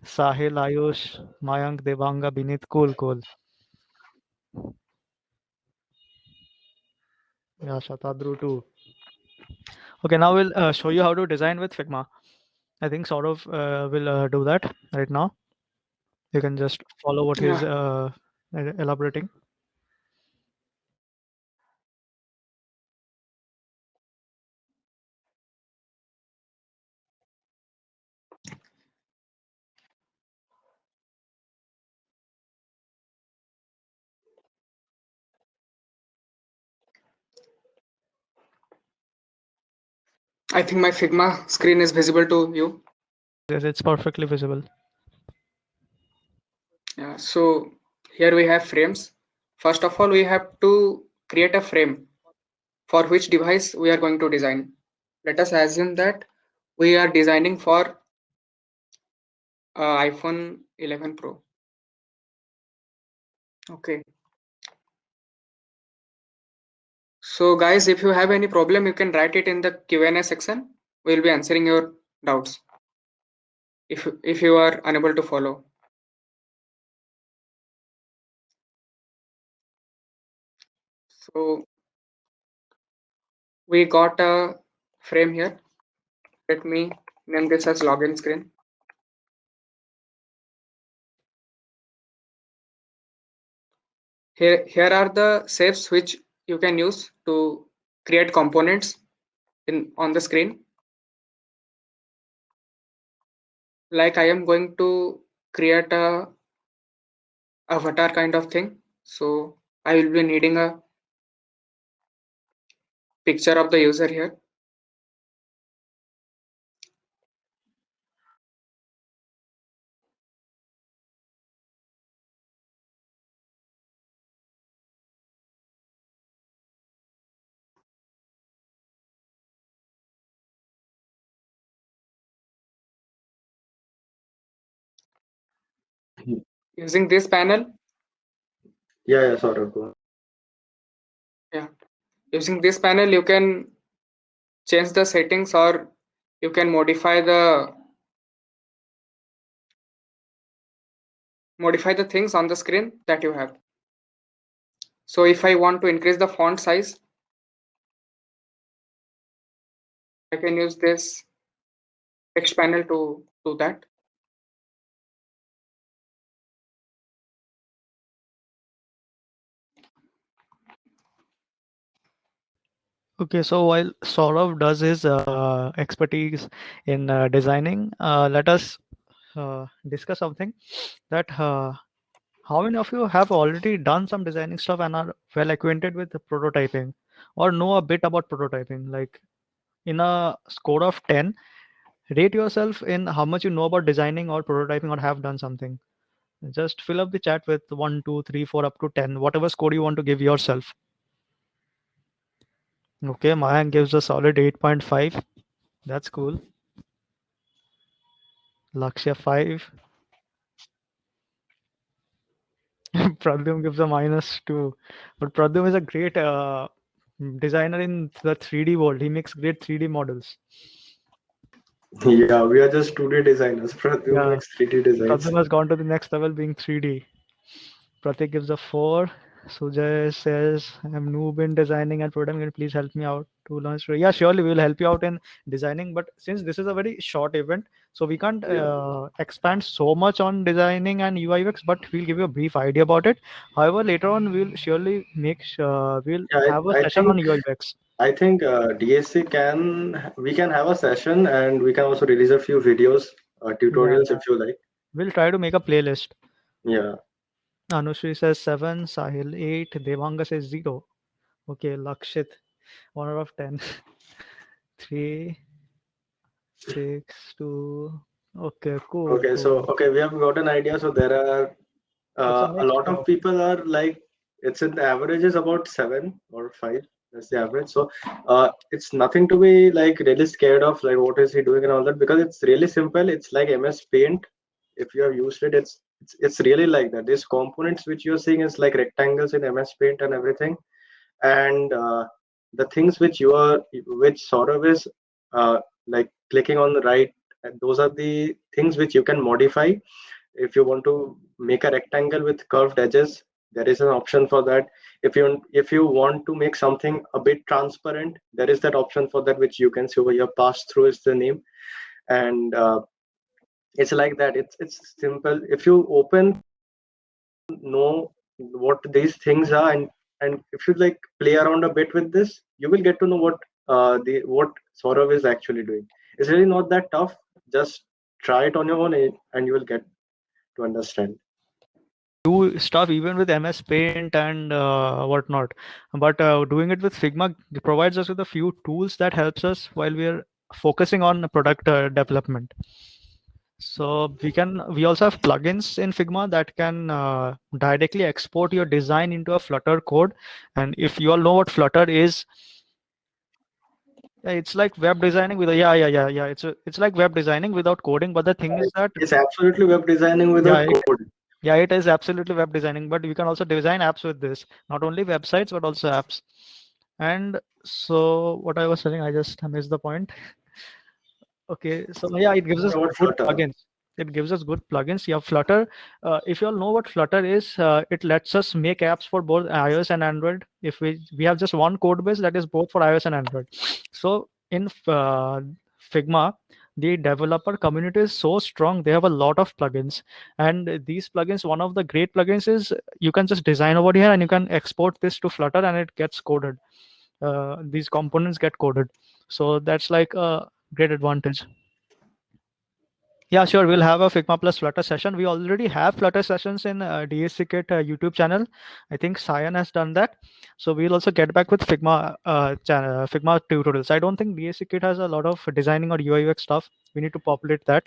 Speaker 2: Sahil, Ayush, Mayank, Devanga, Binit. Cool. Yeah, Shatadru too. Okay, now we'll show you how to design with Figma. I think Saurav will do that right now. You can just follow what he's
Speaker 3: Yeah.
Speaker 2: elaborating.
Speaker 3: I think my Figma screen is visible to you.
Speaker 2: Yes, it's perfectly visible.
Speaker 3: Yeah. So here we have frames. First of all, we have to create a frame for which device we are going to design. Let us assume that we are designing for iPhone 11 Pro. Okay. So guys, if you have any problem, you can write it in the Q&A section. We'll be answering your doubts if you are unable to follow. So we got a frame here. Let me name this as login screen. Here are the shapes which you can use to create components on the screen. Like I am going to create a avatar kind of thing. So I will be needing a picture of the user here. Using this panel,
Speaker 1: Yeah, sort of. Go.
Speaker 3: yeah, using this panel, you can change the settings or you can modify the things on the screen that you have. So if I want to increase the font size, I can use this text panel to do that.
Speaker 2: Okay, so while Saurav does his expertise in designing, let us discuss something that how many of you have already done some designing stuff and are well acquainted with the prototyping or know a bit about prototyping? Like in a score of 10, rate yourself in how much you know about designing or prototyping or have done something. Just fill up the chat with 1, 2, 3, 4 up to 10, whatever score you want to give yourself. Okay, Mayank gives a solid 8.5. That's cool. Lakshya 5. Pradyum gives a -2. But Pradyum is a great designer in the 3D world. He makes great 3D models.
Speaker 1: Yeah, we are just 2D designers. Pradyum
Speaker 2: Yeah,
Speaker 1: makes 3D designs.
Speaker 2: Pradyum has gone to the next level being 3D. Pratik gives a 4. Sujay says, I'm noob in designing and programming. Please help me out to learn. Yeah, surely we will help you out in designing. But since this is a very short event, so we can't
Speaker 1: Yeah.
Speaker 2: expand so much on designing and UI UX, but we'll give you a brief idea about it. However, later on, we'll surely we'll
Speaker 1: Yeah,
Speaker 2: have a
Speaker 1: I
Speaker 2: session on
Speaker 1: think
Speaker 2: UI UX.
Speaker 1: DSC we can have a session and we can also release a few videos,
Speaker 2: Yeah,
Speaker 1: tutorials
Speaker 2: yeah.
Speaker 1: if you like.
Speaker 2: We'll try to make a playlist.
Speaker 1: Yeah.
Speaker 2: Anushri says 7, Sahil 8, Devanga says 0. Okay, Lakshit 1 out of 10. 3, 6, 2. Okay, cool,
Speaker 1: Okay, so
Speaker 2: cool.
Speaker 1: okay, we have got an idea. So there are
Speaker 2: It's a
Speaker 1: a
Speaker 2: mix
Speaker 1: lot of
Speaker 2: of.
Speaker 1: people are like it's in the average is about 7 or 5. That's the average. So it's nothing to be like really scared of. Like what is he doing and all that because it's really simple. It's like MS Paint. If you have used it, it's really like that. These components which you're seeing is like rectangles in MS Paint and everything. And the things which sort of is like clicking on the right, and those are the things which you can modify. If you want to make a rectangle with curved edges, there is an option for that. If you want to make something a bit transparent, there is that option for that, which you can see over here. Pass through is the name. And it's like that. It's simple. If you open, know what these things are, and if you like play around a bit with this, you will get to know what Saurav is actually doing. It's really not that tough. Just try it on your own, and you will get to understand.
Speaker 2: Do stuff even with MS Paint and whatnot. But doing it with Figma provides us with a few tools that helps us while we're focusing on product development. So we also have plugins in Figma that can directly export your design into a Flutter code. And if you all know what Flutter is, yeah, it's like web designing with a, yeah. It's like web designing without coding. But the thing is that
Speaker 1: It's absolutely web designing
Speaker 2: yeah,
Speaker 1: without code.
Speaker 2: yeah, it is absolutely web designing, but we can also design apps with this, not only websites, but also apps. And so what I was saying, I just missed the point. Okay, so yeah, it gives us
Speaker 1: About
Speaker 2: good
Speaker 1: Flutter.
Speaker 2: plugins. It gives us good plugins. Yeah, Flutter. If you all know what Flutter is, it lets us make apps for both iOS and Android. If we have just one code base that is both for iOS and Android. So in Figma, the developer community is so strong. They have a lot of plugins, and these plugins, one of the great plugins is you can just design over here and you can export this to Flutter and it gets coded. These components get coded. So that's like a great advantage. Yeah, sure. We'll have a Figma plus Flutter session. We already have Flutter sessions in DSC Kit YouTube channel. I think Cyan has done that. So we'll also get back with Figma tutorials. I don't think DSC Kit has a lot of designing or UI UX stuff. We need to populate that.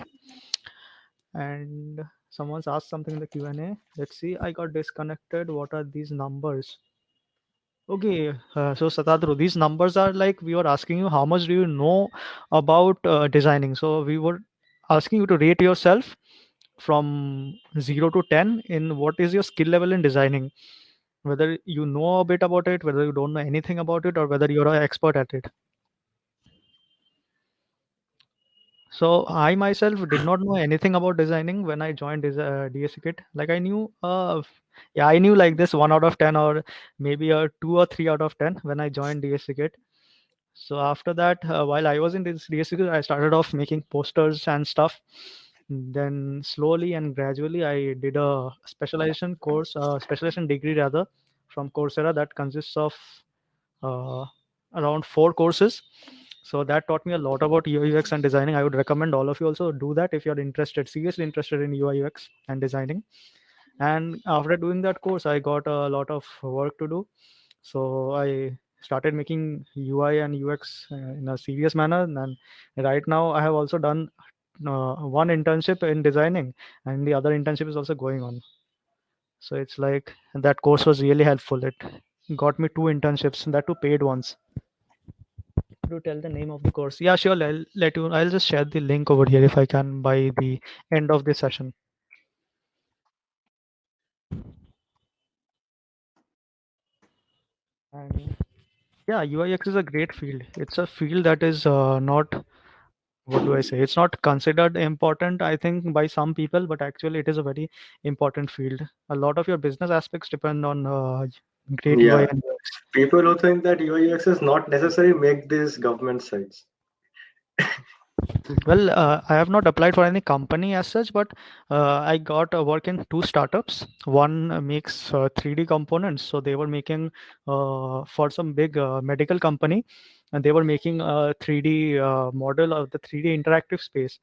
Speaker 2: And someone's asked something in the Q&A. Let's see. I got disconnected. What are these numbers? Okay, so Satadru, these numbers are like we were asking you how much do you know about designing. So we were asking you to rate yourself from 0 to 10 in what is your skill level in designing, whether you know a bit about it, whether you don't know anything about it, or whether you're an expert at it. So I myself did not know anything about designing when I joined DSC Kit. Like I knew, yeah, I knew like this 1 out of 10 or maybe a 2 or 3 out of 10 when I joined DSC Kit. So after that, while I was in this DSC, I started off making posters and stuff. Then slowly and gradually, I did a specialization course, specialization degree rather, from Coursera that consists of uh, around 4 courses. So that taught me a lot about UI UX and designing. I would recommend all of you also do that if you're interested, seriously interested in UI UX and designing. And after doing that course, I got a lot of work to do. So I started making UI and UX in a serious manner. And right now, I have also done one internship in designing, and the other internship is also going on. So it's like that course was really helpful. It got me 2 internships, that 2 paid ones. To tell the name of the course? Yeah, sure. I'll let you. I'll just share the link over here if I can by the end of the session. And yeah, UI UX is a great field. It's a field that is not what do I say? It's not considered important, I think, by some people, but actually it is a very important field. A lot of your business aspects depend on great UI
Speaker 1: Yeah,
Speaker 2: and UX.
Speaker 1: people who think that UI UX is not necessary make these government sites.
Speaker 2: Well, I have not applied for any company as such, but I got work in two startups. One makes 3D components, so they were making for some big medical company, and they were making a 3D model of the 3D interactive space,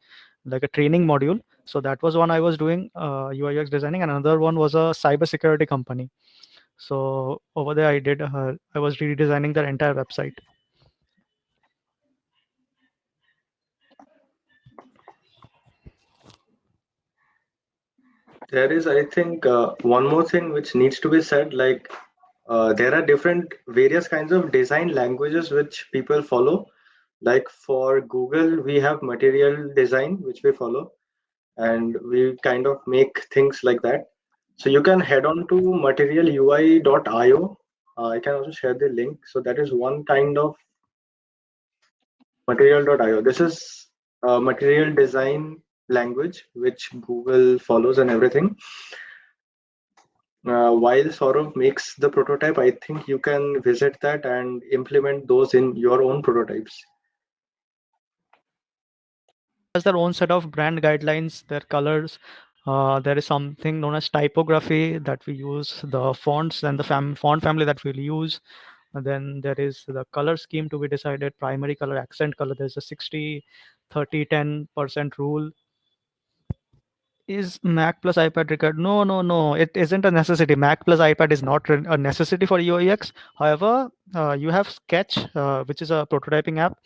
Speaker 2: like a training module. So that was one I was doing UI UX designing, and another one was a cybersecurity company. So over there, I was redesigning their entire website.
Speaker 1: There is, I think, one more thing which needs to be said. Like, there are different, various kinds of design languages which people follow. Like for Google, we have material design, which we follow, and we kind of make things like that. So you can head on to materialui.io. I can also share the link. So that is one kind of material.io. This is a material design language which Google follows and everything. While Saurav makes the prototype, I think you can visit that and implement those in your own prototypes.
Speaker 2: Has their own set of brand guidelines, their colors. There is something known as typography that we use, the fonts and the font family that we'll use. And then there is the color scheme to be decided, primary color, accent color. There's a 60, 30, 10% rule. Is Mac plus iPad required? No, no, no. It isn't a necessity. Mac plus iPad is not a necessity for UIX. However, you have Sketch, which is a prototyping app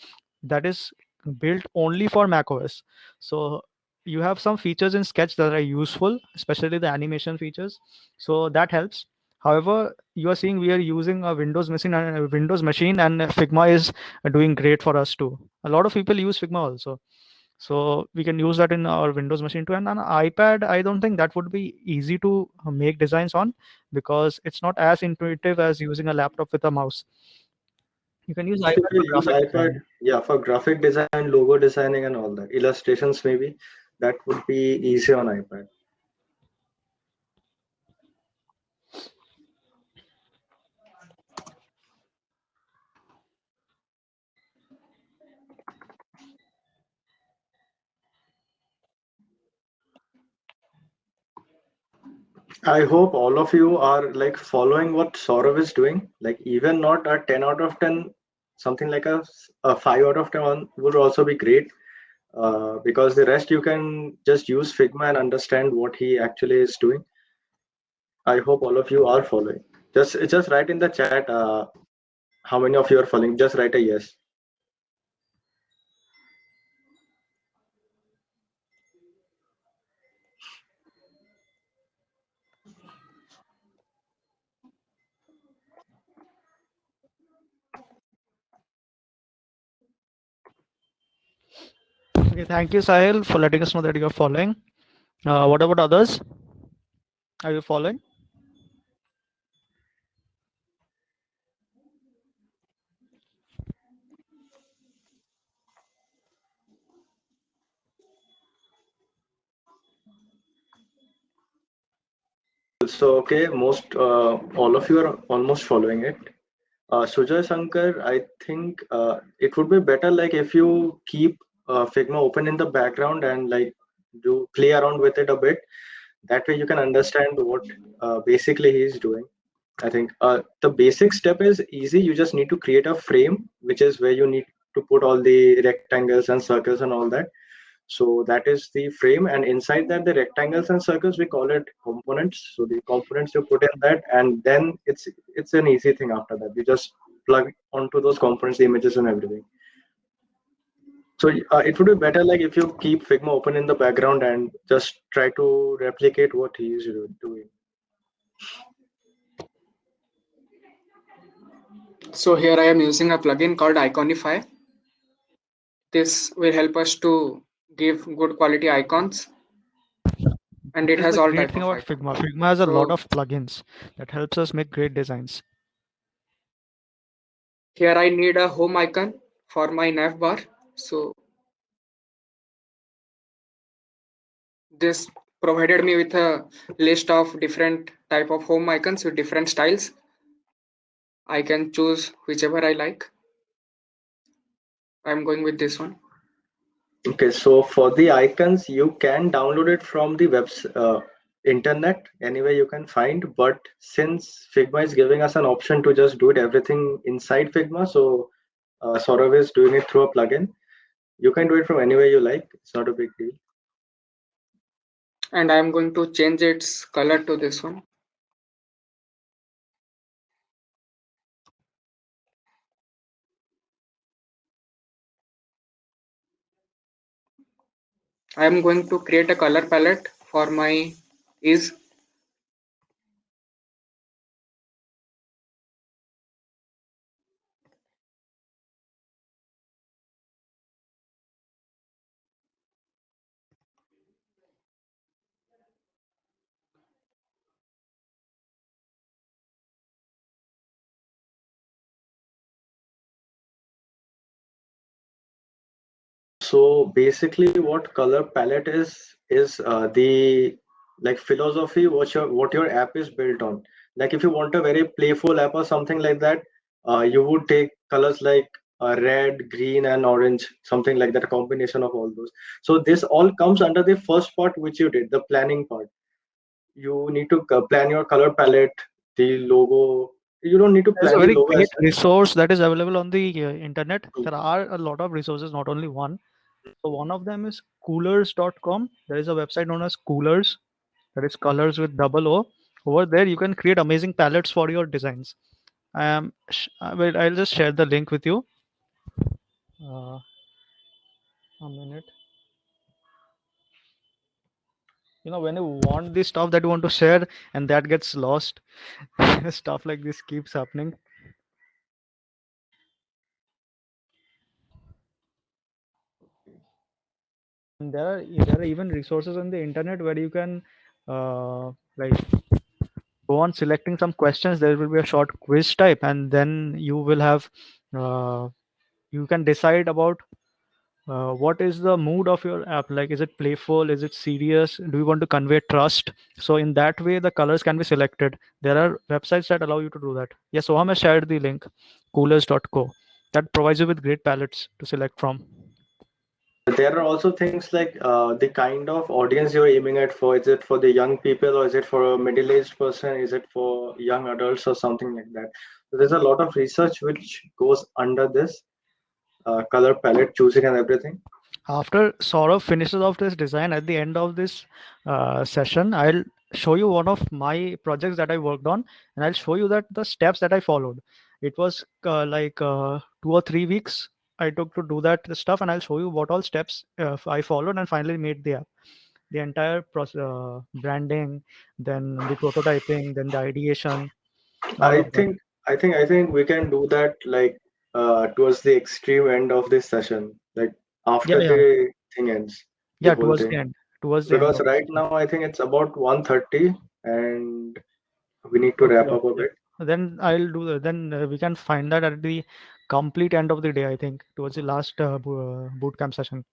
Speaker 2: that is built only for Mac OS. So you have some features in Sketch that are useful, especially the animation features. So that helps. However, you are seeing we are using a Windows machine, and Figma is doing great for us too. A lot of people use Figma also, so we can use that in our Windows machine too. And on iPad, I don't think that would be easy to make designs on, because it's not as intuitive as using a laptop with a mouse. You can use
Speaker 1: Most
Speaker 2: iPad
Speaker 1: people
Speaker 2: for
Speaker 1: use
Speaker 2: graphic
Speaker 1: iPad,
Speaker 2: design.
Speaker 1: yeah, for graphic design, logo designing, and all that. Illustrations, maybe that would be easy on iPad. I hope all of you are like following what Saurav is doing. Like even not a 10 out of 10, something like a 5 out of 10 would also be great. Because the rest you can just use Figma and understand what he actually is doing. I hope all of you are following. Just write in the chat how many of you are following. Just write a yes.
Speaker 2: Okay, thank you, Sahil, for letting us know that you're following. What about others? Are you following?
Speaker 1: So okay, most all of you are almost following it. Sujay Shankar, I think it would be better like if you keep Figma open in the background and like do play around with it a bit. That way you can understand what basically he is doing. I think the basic step is easy. You just need to create a frame, which is where you need to put all the rectangles and circles and all that. So that is the frame, and inside that, the rectangles and circles, we call it components. So the components you put in that, and then it's an easy thing after that. You just plug onto those components, the images and everything. So it would be better like if you keep Figma open in the background and just try to replicate what he is doing.
Speaker 3: So here I am using a plugin called Iconify. This will help us to give good quality icons, and it
Speaker 2: That is
Speaker 3: has
Speaker 2: the
Speaker 3: all
Speaker 2: great
Speaker 3: type
Speaker 2: thing
Speaker 3: of
Speaker 2: about
Speaker 3: icons.
Speaker 2: Figma. Figma has a lot
Speaker 3: So
Speaker 2: of plugins that helps us make great designs.
Speaker 3: here I need a home icon for my nav bar. So this provided me with a list of different type of home icons with different styles. I can choose whichever I like. I'm going with this one.
Speaker 1: Okay, so for the icons, you can download it from the internet anywhere you can find. But since Figma is giving us an option to just do it everything inside Figma, so Saurav is doing it through a plugin. You can do it from anywhere you like. It's not a big deal.
Speaker 3: And I'm going to change its color to this one. I'm going to create a color palette for my ease.
Speaker 1: So basically, what color palette is the like philosophy what your app is built on. Like if you want a very playful app or something like that, you would take colors like red, green, and orange, something like that, a combination of all those. So this all comes under the first part which you did, the planning part. You need to plan your color palette, the logo. You don't need to
Speaker 2: There's a
Speaker 1: plan the
Speaker 2: very
Speaker 1: logo
Speaker 2: great
Speaker 1: as such.
Speaker 2: resource that is available on the internet. There are a lot of resources, not only one. So one of them is coolers.com. There is a website known as Coolers, that is colors with double O. Over there, you can create amazing palettes for your designs. I'll just share the link with you. Uh, a minute. When you want the stuff that you want to share and that gets lost, stuff like this keeps happening. And there are even resources on the internet where you can like go on selecting some questions. There will be a short quiz type, and then you will have you can decide about what is the mood of your app. Like, is it playful, is it serious, do you want to convey trust? So in that way the colors can be selected. There are websites that allow you to do that. Yes, Soham has shared the link, coolers.co, that provides you with great palettes to select from.
Speaker 1: There are also things like the kind of audience you're aiming at for. Is it for the young people, or is it for a middle-aged person? Is it for young adults or something like that? So there's a lot of research which goes under this color palette choosing and everything.
Speaker 2: After Saurav finishes off this design at the end of this session, I'll show you one of my projects that I worked on, and I'll show you that the steps that I followed. It was 2 or 3 weeks I took to do that stuff, and I'll show you what all steps I followed and finally made the app. The entire process, branding, then the prototyping, then the ideation, all
Speaker 1: I
Speaker 2: of that.
Speaker 1: think I think we can do that like towards the extreme end of this session, like
Speaker 2: Yeah,
Speaker 1: after
Speaker 2: yeah,
Speaker 1: the thing ends, the
Speaker 2: yeah.
Speaker 1: whole
Speaker 2: Towards the
Speaker 1: thing.
Speaker 2: end, towards the end
Speaker 1: Because
Speaker 2: of the
Speaker 1: right
Speaker 2: session.
Speaker 1: now I think it's about 1:30 and we need to
Speaker 2: Okay,
Speaker 1: wrap up a
Speaker 2: okay.
Speaker 1: bit.
Speaker 2: Then I'll do that. Then we can find that at the complete end of the day, I think, towards the last boot camp session.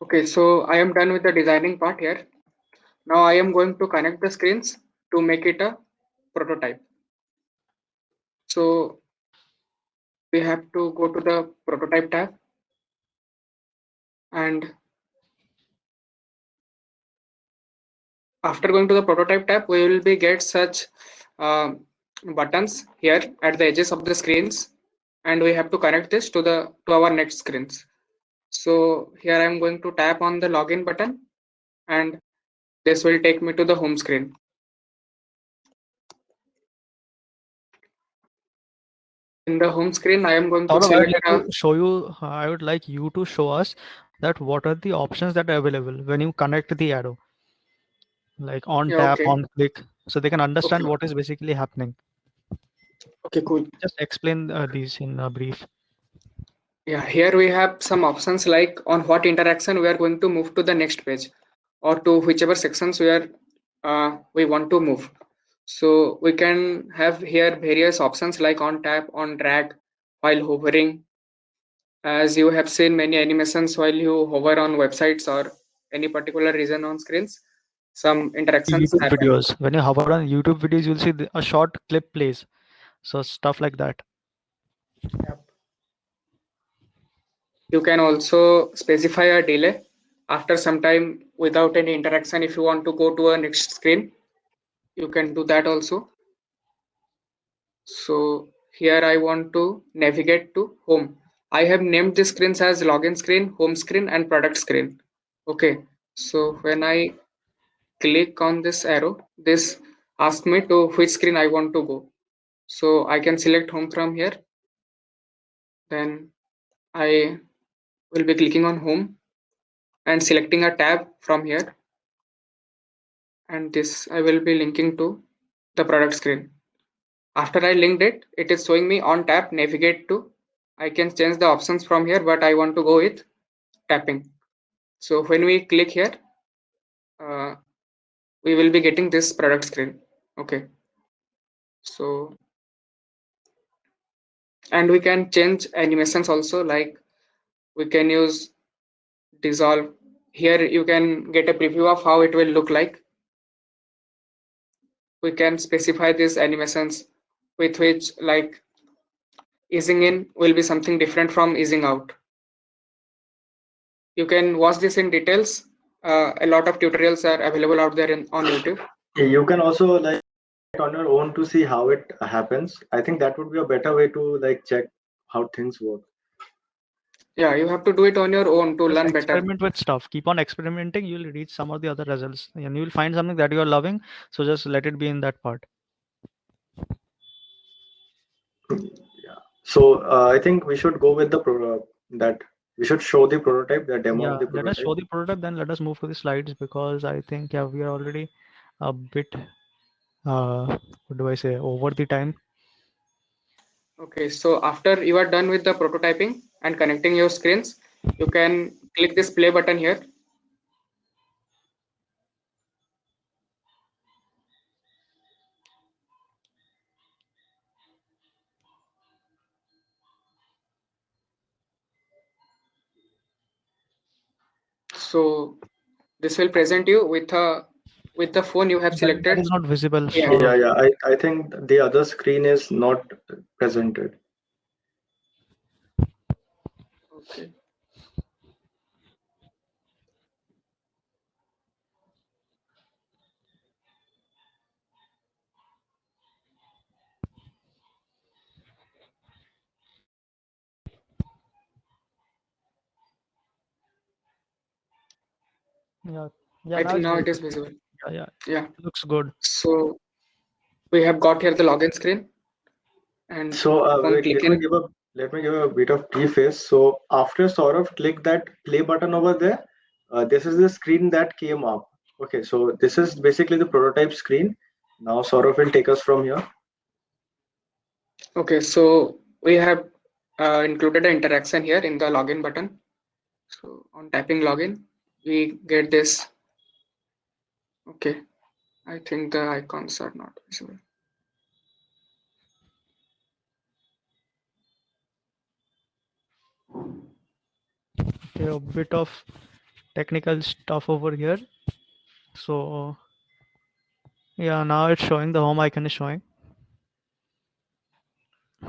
Speaker 3: Okay, so I am done with the designing part here. Now I am going to connect the screens to make it a prototype. So we have to go to the prototype tab, and after going to the prototype tab, we will be get such buttons here at the edges of the screens, and we have to connect this to our next screens. So here I am going to tap on the login button, and this will take me to the home screen. In the home screen, I am going to
Speaker 2: Saurabh, I would
Speaker 3: select
Speaker 2: like to show you. I would like you to show us that what are the options that are available when you connect the arrow, like on
Speaker 3: Yeah,
Speaker 2: tap,
Speaker 3: okay.
Speaker 2: on click, so they can understand
Speaker 3: Okay.
Speaker 2: what is basically happening.
Speaker 3: Okay, cool.
Speaker 2: Just explain these in a brief.
Speaker 3: Yeah, here we have some options like on what interaction we are going to move to the next page or to whichever sections we want to move. So we can have here various options like on tap, on drag, while hovering. As you have seen many animations while you hover on websites or any particular region on screens, some interactions
Speaker 2: YouTube
Speaker 3: happen.
Speaker 2: videos. When you hover on YouTube videos, you'll see a short clip plays. So stuff like that.
Speaker 3: You can also specify a delay after some time without any interaction. If you want to go to a next screen, you can do that also. So here I want to navigate to home. I have named the screens as login screen, home screen, and product screen. Okay. So when I click on this arrow, this asks me to which screen I want to go. So I can select home from here. Then I will be clicking on home and selecting a tab from here. And this I will be linking to the product screen. After I linked it, it is showing me on tap navigate to. I can change the options from here, but I want to go with tapping. So when we click here, uh, we will be getting this product screen. Okay. So, and we can change animations also, like we can use dissolve. Here you can get a preview of how it will look like. We can specify these animations with which like easing in will be something different from easing out. You can watch this in details. A lot of tutorials are available out there on YouTube.
Speaker 1: You can also like on your own to see how it happens. I think that would be a better way to like check how things work.
Speaker 3: Yeah, you have to do it on your own to
Speaker 2: Just
Speaker 3: learn better.
Speaker 2: experiment with stuff. Keep on experimenting. You'll reach some of the other results, and you'll find something that you're loving. So just let it be in that part.
Speaker 1: Yeah. So I think we should go with the that we should show the prototype, the demo of
Speaker 2: Yeah,
Speaker 1: the
Speaker 2: let us
Speaker 1: prototype.
Speaker 2: show the prototype. Then let us move to the slides because I think yeah we are already a bit what do I say over the time.
Speaker 3: Okay, so after you are done with the prototyping and connecting your screens, you can click this play button here. So this will present you with the phone you have
Speaker 2: That
Speaker 3: selected.
Speaker 2: is not visible.
Speaker 3: Yeah.
Speaker 1: Yeah,
Speaker 2: So
Speaker 1: yeah. I think the other screen is not presented.
Speaker 3: Okay.
Speaker 2: yeah, yeah.
Speaker 3: I
Speaker 2: Now
Speaker 3: think
Speaker 2: it's
Speaker 3: now it is
Speaker 2: visible.
Speaker 3: visible.
Speaker 2: Yeah, yeah.
Speaker 3: Yeah.
Speaker 2: Looks good.
Speaker 3: So we have got here the login screen, and
Speaker 1: So
Speaker 3: upon
Speaker 1: wait,
Speaker 3: clicking,
Speaker 1: let me give a bit of preface. So after Saurav click that play button over there, this is the screen that came up. Okay, so this is basically the prototype screen. Now Saurav will take us from here.
Speaker 3: okay, so we have included an interaction here in the login button. So on tapping login, we get this. Okay, I think the icons are not visible.
Speaker 2: Okay, a bit of technical stuff over here. So yeah, now it's showing the home icon is showing.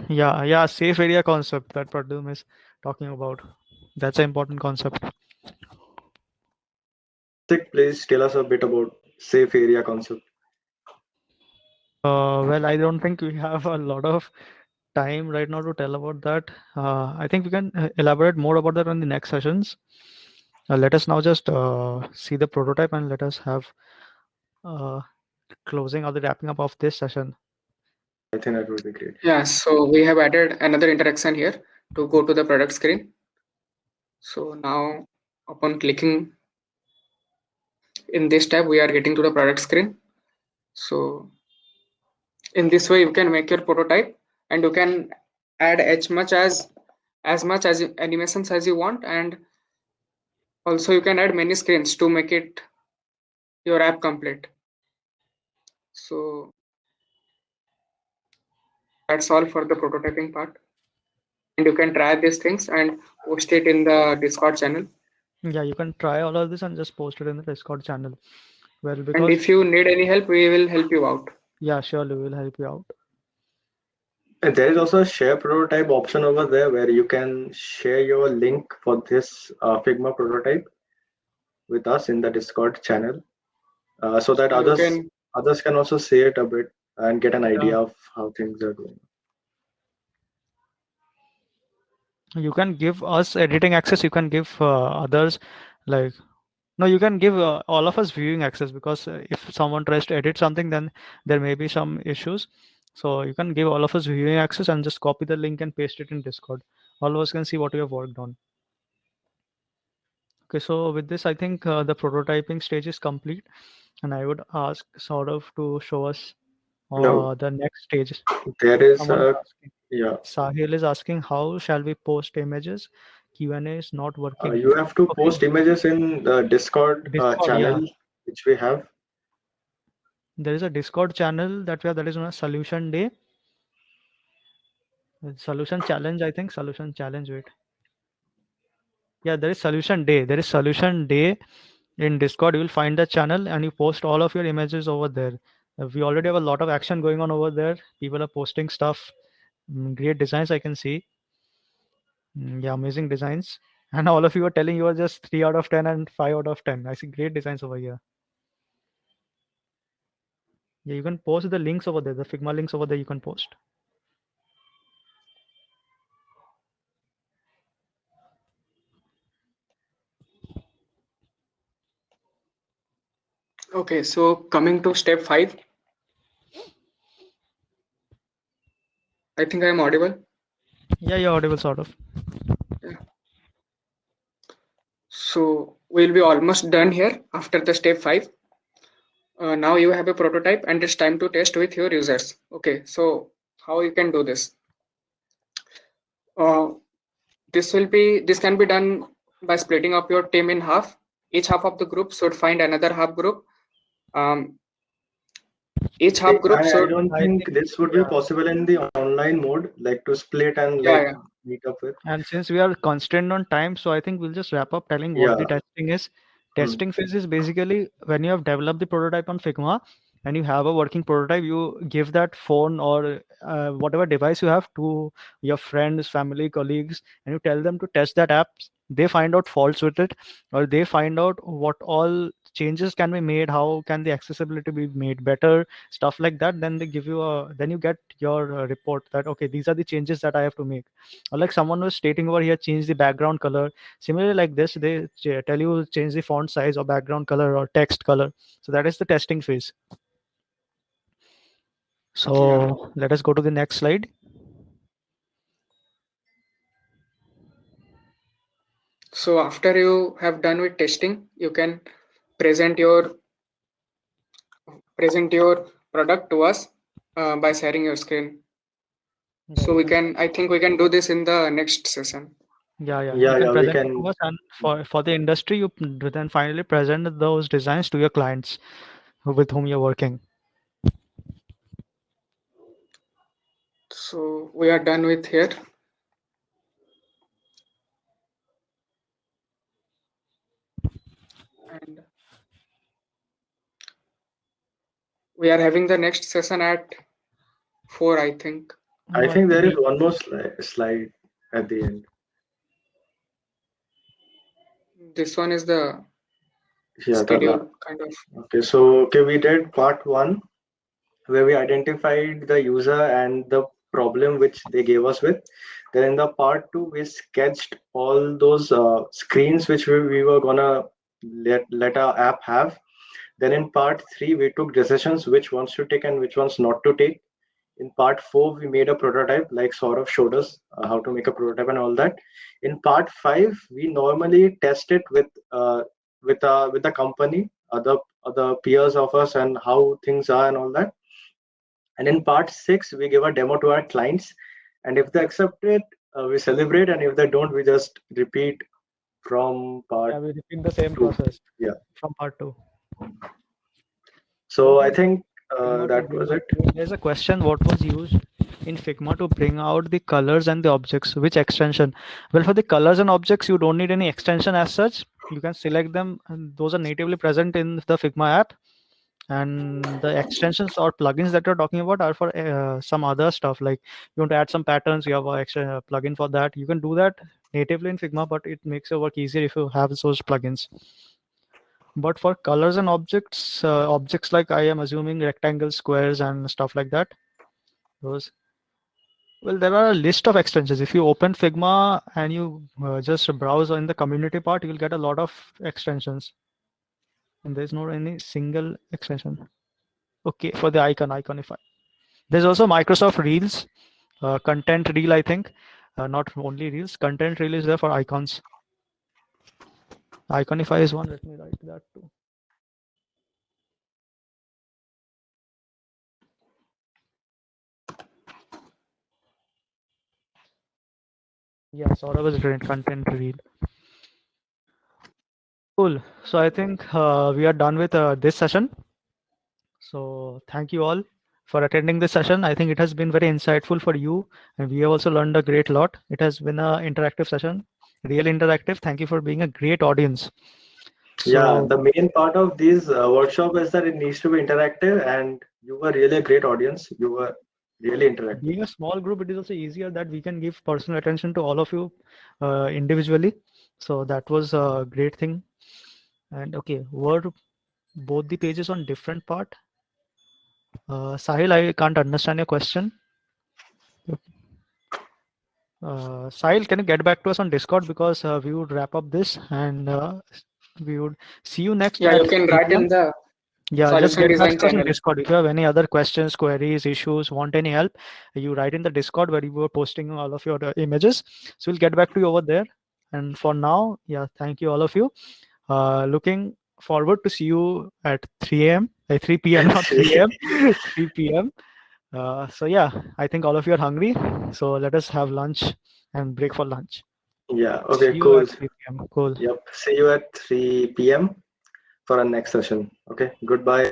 Speaker 2: Yeah, yeah, safe area concept that Pradum is talking about. That's an important concept.
Speaker 1: Please tell us a bit about safe area concept.
Speaker 2: Well, I don't think we have a lot of time right now to tell about that. I think we can elaborate more about that in the next sessions. Let us now just see the prototype and let us have uh, closing or the wrapping up of this session.
Speaker 1: I think that would be great.
Speaker 3: Yeah, so we have added another interaction here to go to the product screen. So now Upon clicking in this tab, we are getting to the product screen. So in this way, you can make your prototype, and you can add as much as animations as you want, and also you can add many screens to make it your app complete. So that's all for the prototyping part, and you can try these things and post it in the Discord channel.
Speaker 2: Yeah, you can try all of this and just post it in the Discord channel. Well,
Speaker 3: And
Speaker 2: because
Speaker 3: if you need any help, we will help you out.
Speaker 2: yeah, surely we'll help you out.
Speaker 1: And there is also a share prototype option over there where you can share your link for this Figma prototype with us in the Discord channel, so that
Speaker 3: So you can,
Speaker 1: others can also see it a bit and get an
Speaker 2: Yeah,
Speaker 1: idea of how things are going.
Speaker 2: you can give us editing access. You can give others like no, you can give all of us viewing access because if someone tries to edit something, then there may be some issues. So you can give all of us viewing access and just copy the link and paste it in Discord. All of us can see what you have worked on. Okay, so with this, I think the prototyping stage is complete, and I would ask sort of to show us
Speaker 1: Now
Speaker 2: the next stage.
Speaker 1: there is
Speaker 2: Someone is
Speaker 1: a
Speaker 2: asking.
Speaker 1: yeah.
Speaker 2: Sahil is asking, how shall we post images? Q&A is not working.
Speaker 1: You have to
Speaker 2: Okay,
Speaker 1: post images in the Discord
Speaker 2: Discord, yeah.
Speaker 1: channel which we have.
Speaker 2: There is a Discord channel that we have that is on a solution day. Solution challenge, I think. Solution challenge, wait. Yeah, there is solution day. There is solution day in Discord. You will find the channel and you post all of your images over there. We already have a lot of action going on over there. People are posting stuff. Great designs I can see. Yeah, amazing designs. And all of you are telling you are just 3 out of 10 and 5 out of 10. I see great designs over here. Yeah, you can post the links over there, the Figma links over there you can post.
Speaker 3: okay, so coming to step 5, I think I am audible.
Speaker 2: Yeah, you're audible sort of.
Speaker 3: Yeah. So we'll be almost done here after the step 5. Now you have a prototype and it's time to test with your users. Okay, so how you can do this? Uh, this can be done by splitting up your team in half. Each half of the group should find another half group. Um, each half group
Speaker 1: I
Speaker 3: should,
Speaker 1: don't
Speaker 2: I
Speaker 1: think
Speaker 2: think,
Speaker 1: this would be
Speaker 2: yeah.
Speaker 1: possible in the online mode, like to split and
Speaker 3: yeah,
Speaker 1: like
Speaker 3: yeah.
Speaker 1: meet up with.
Speaker 2: And since we are constrained on time, so I think we'll just wrap up telling what the
Speaker 1: Yeah.
Speaker 2: testing is.
Speaker 1: Mm.
Speaker 2: Testing phase is basically when you have developed the prototype on Figma and you have a working prototype, you give that phone or whatever device you have to your friends, family, colleagues, and you tell them to test that app. They find out faults with it, or they find out what all changes can be made, how can the accessibility be made better, stuff like that. Then they give you then you get your report that okay, these are the changes that I have to make. Or like someone was stating over here, change the background color. Similarly, like this, they tell you change the font size or background color or text color. So that is the testing phase.
Speaker 3: Yeah.
Speaker 2: So let us go to the next slide.
Speaker 3: So after you have done with testing, you can present your present your product to us by sharing your screen.
Speaker 2: Yeah,
Speaker 3: So
Speaker 2: you
Speaker 3: we
Speaker 2: can.
Speaker 3: can, I think we can do this in the next session.
Speaker 2: Yeah. You
Speaker 1: Yeah,
Speaker 2: can
Speaker 1: yeah, we
Speaker 2: present it to
Speaker 1: can.
Speaker 2: us, and for the industry, you then finally present those designs to your clients with whom you're working.
Speaker 3: So we are done with here. And we are having the next session at 4, I think.
Speaker 1: I
Speaker 2: I
Speaker 1: think there is
Speaker 2: think
Speaker 1: one more slide at the end.
Speaker 3: This one is the
Speaker 1: Yeah,
Speaker 3: schedule kind of.
Speaker 1: okay. So okay, we did part one where we identified the user and the problem which they gave us with. Then in the part two, we sketched all those screens which we were gonna let our app have. Then in part three, we took decisions which ones to take and which ones not to take. In part 4, we made a prototype, like Saurav showed us how to make a prototype and all that. In part 5, we normally test it with the company, other peers of us, and how things are and all that. And in part 6, we give a demo to our clients, and if they accept it, we celebrate, and if they don't, we just repeat from part
Speaker 2: Yeah, we repeat the same
Speaker 1: 2.
Speaker 2: process.
Speaker 1: Yeah.
Speaker 2: From part 2.
Speaker 1: So
Speaker 2: What
Speaker 1: I
Speaker 2: was
Speaker 1: think
Speaker 2: Figma to
Speaker 1: that
Speaker 2: bring
Speaker 1: was
Speaker 2: out?
Speaker 1: it.
Speaker 2: There's a question: what was used in Figma to bring out the colors and the objects? Which extension? Well, for the colors and objects, you don't need any extension as such. You can select them, and those are natively present in the Figma app. And the extensions or plugins that you're talking about are for some other stuff. Like you want to add some patterns, you have a extra plugin for that. You can do that natively in Figma, but it makes your work easier if you have those plugins. But for colors and objects like, I am assuming, rectangles, squares, and stuff like that, those, well, there are a list of extensions. If you open Figma and you just browse in the community part, you'll get a lot of extensions, and there's not any single extension. Okay, for the iconify. There's also Microsoft Reels, content reel, I think. Not only Reels, content reel is there for icons. Iconify is one. Let me write that too. Yeah, Saurabh is great. Content reel. Cool. So I think we are done with this session. So thank you all for attending this session. I think it has been very insightful for you, and we have also learned a great lot. It has been an interactive session, real interactive. Thank you for being a great audience.
Speaker 1: Yeah,
Speaker 2: So
Speaker 1: the main part of this workshop is that it needs to be interactive, and you were really a great audience. You were really interactive.
Speaker 2: being a small group, it is also easier that we can give personal attention to all of you individually. So that was a great thing. And okay, were both the pages on different part? Sahil, I can't understand your question. Sahil, can you get back to us on Discord, because we would wrap up this, and we would see you next
Speaker 3: Yeah,
Speaker 2: at
Speaker 3: you can
Speaker 2: 3
Speaker 3: write
Speaker 2: p.m.
Speaker 3: in the
Speaker 2: Yeah, just
Speaker 3: solution
Speaker 2: get back
Speaker 3: design
Speaker 2: to us on
Speaker 3: channel.
Speaker 2: Discord. If you have any other questions, queries, issues, want any help, you write in the Discord where you were posting all of your images. So we'll get back to you over there. And for now, yeah, thank you all of you. Looking forward to see you at 3 a.m. 3 p.m. not 3 a.m. 3 p.m. So yeah, I think all of you are hungry. So let us have lunch and break for lunch.
Speaker 1: Yeah, okay,
Speaker 2: See you
Speaker 1: cool.
Speaker 2: at 3 p.m. Cool.
Speaker 1: Yep. See you at 3 p.m. for our next session. Okay, goodbye.